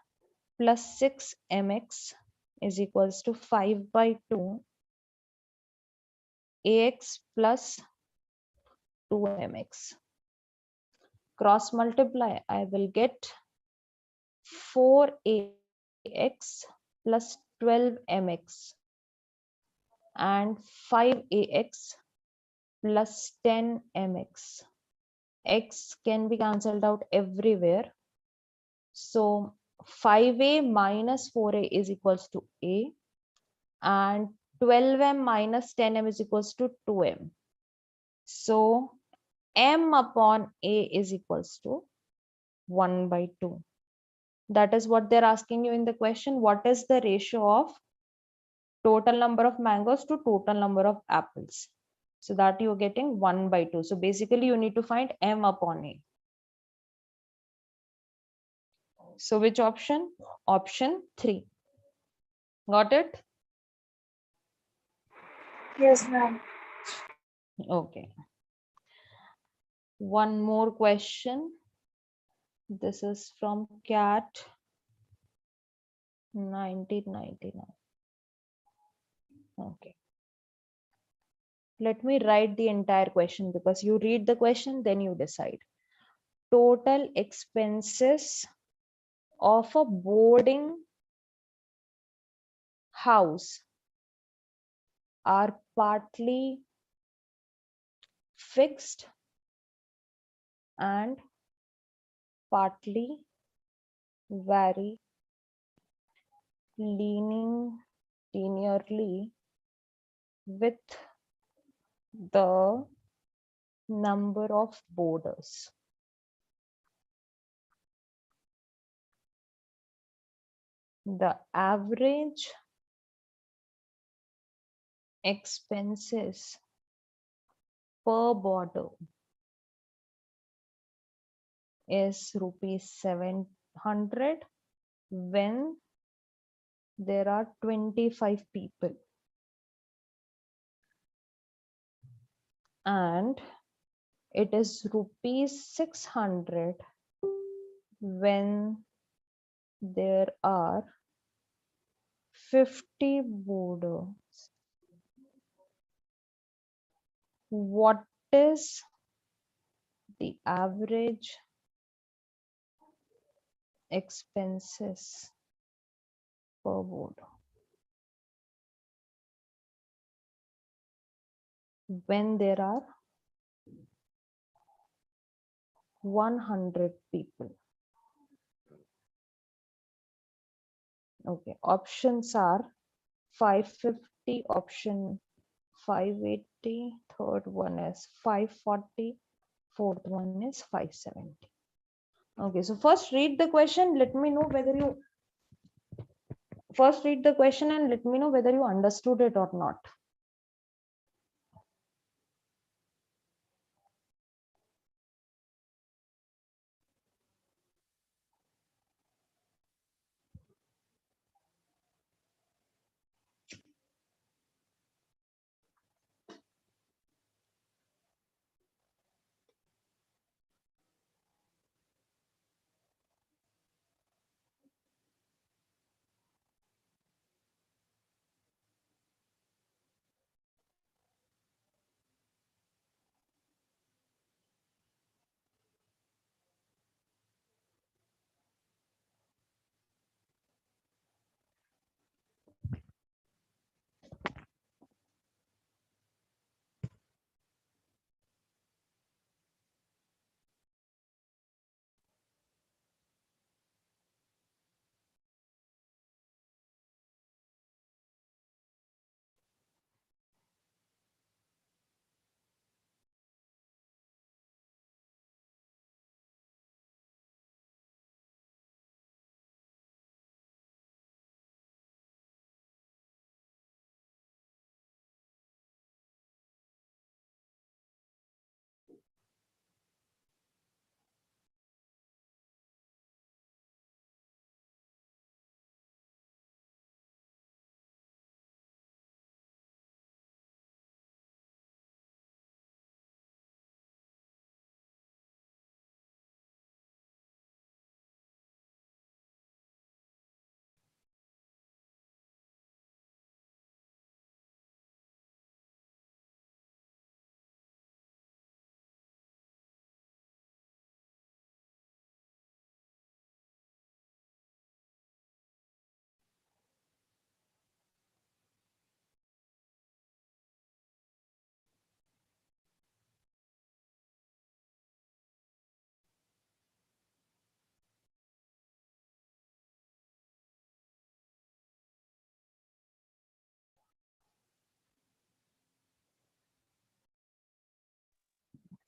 plus 6MX is equals to 5 by 2 AX plus 2MX. Cross multiply, I will get 4AX plus 12MX and 5AX plus 10MX. X can be cancelled out everywhere. So 5A minus 4A is equals to A and 12M minus 10M is equals to 2M. So M upon A is equals to 1 by 2. That is what they're asking you in the question. What is the ratio of total number of mangoes to total number of apples? So that you're getting 1 by 2. So basically you need to find M upon A. So which option? Option 3. Got it? Yes, ma'am. Okay. One more question. This is from CAT 1999. Okay. Let me write the entire question because you read the question, then you decide. Total expenses of a boarding house are partly fixed and partly vary linearly with the number of boarders. The average expenses per boarder is rupees 700 when there are 25 people, and it is rupees 600 when there are 50 boarders. What is the average expenses per boarder when there are 100 people? Okay, options are 550, option 580, third one is 540, fourth one is 570. Okay, so first read the question. Let me know whether you first read the question and let me know whether you understood it or not.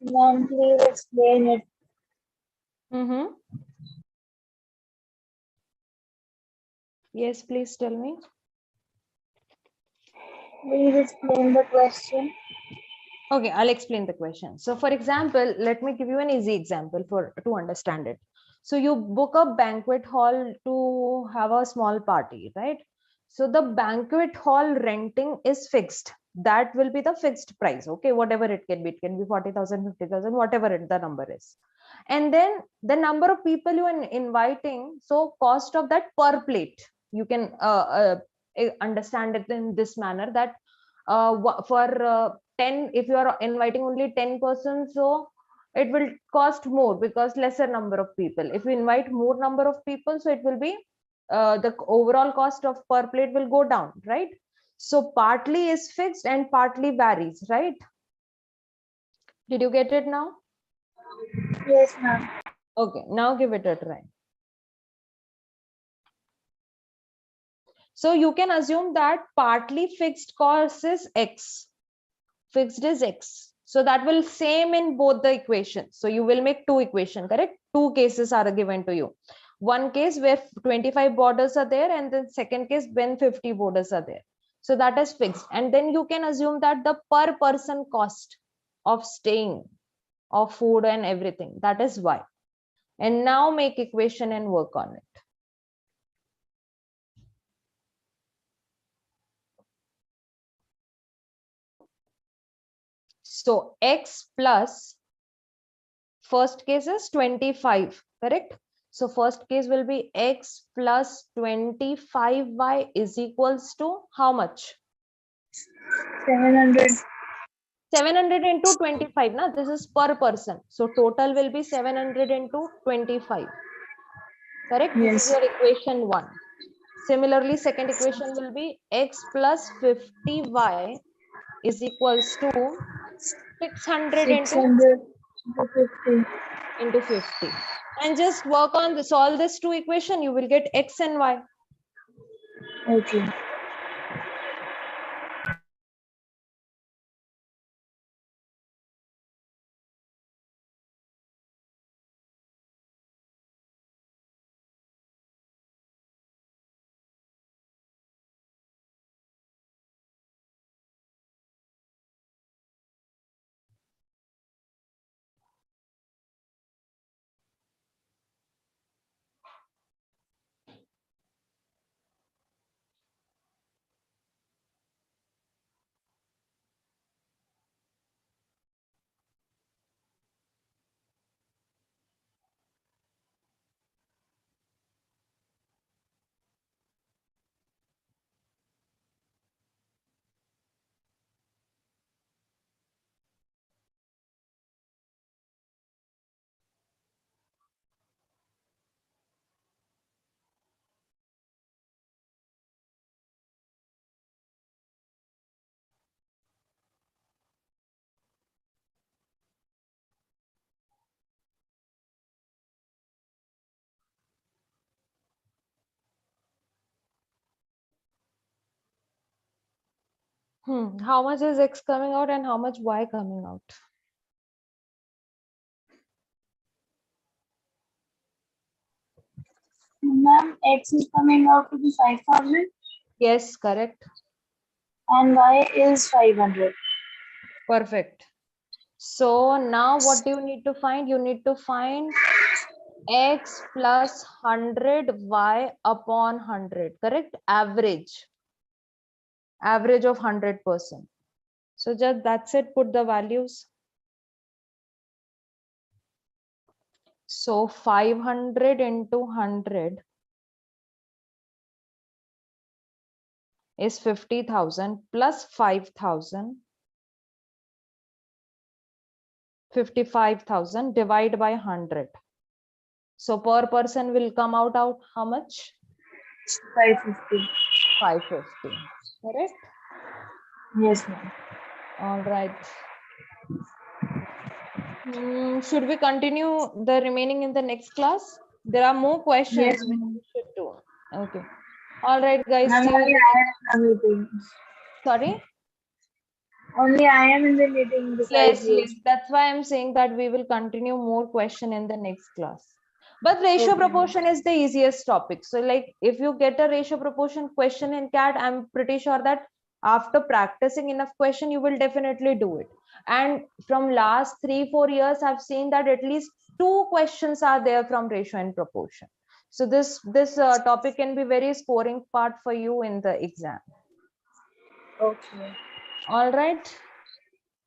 Ma'am, please explain it. Yes, please tell me. Please explain the question. Okay, I'll explain the question. So for example, let me give you an easy example to understand it. So you book a banquet hall to have a small party, right? So the banquet hall renting is fixed. That will be the fixed price. Okay, whatever it can be 40,000, 50,000, whatever the number is. And then the number of people you are inviting, so cost of that per plate, you can understand it in this manner that for 10, if you are inviting only 10 persons, so it will cost more because lesser number of people. If you invite more number of people, so it will be the overall cost of per plate will go down, right? So partly is fixed and partly varies, right? Did you get it now? Yes, ma'am. Okay, now give it a try. So you can assume that partly fixed cost is X. Fixed is X. So that will same in both the equations. So you will make two equations, correct? Two cases are given to you. One case where 25 borders are there, and the second case when 50 borders are there. So that is fixed. And then you can assume that the per person cost of staying, of food and everything, that is Y. And now make equation and work on it. So X plus first case is 25, correct? So first case will be X plus 25Y is equals to how much? 700. 700 into 25, na? This is per person. So total will be 700 into 25, correct? This is Yes. your equation 1. Similarly, second equation will be X plus 50Y is equals to 600 600 to 50. into 50. And just work on this, solve this two equation, you will get X and Y. Okay. How much is X coming out and how much Y coming out? Ma'am, X is coming out to be 5,000 Yes, correct. and Y is 500. Perfect. So now what do you need to find? You need to find X plus 100 Y upon 100, correct? Average. Average of 100%. So just that's it, put the values. So 500 into 100 is 50,000 plus 5,000. 55,000 divided by 100. So per person will come out how much? 550. 550. Correct? Yes, ma'am. All right. Should we continue the remaining in the next class? There are more questions Yes, which ma'am. we should do. Okay. All right, guys. Ma'am, See you in the next. I have a meeting. Sorry? Only I am in the meeting besides you. Yes, that's why I'm saying that we will continue more question in the next class. But ratio Okay. proportion is the easiest topic. So like if you get a ratio proportion question in CAT, I'm pretty sure that after practicing enough question, you will definitely do it. And from last 3-4 years, I've seen that at least 2 questions are there from ratio and proportion. So this topic can be very scoring part for you in the exam. Okay. All right.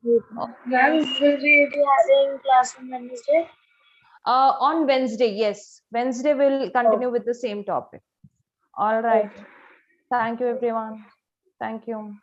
Ma'am, will we be having class on Wednesday? On Wednesday, yes. Wednesday we'll continue with the same topic. All right. Okay. Thank you, everyone. Thank you.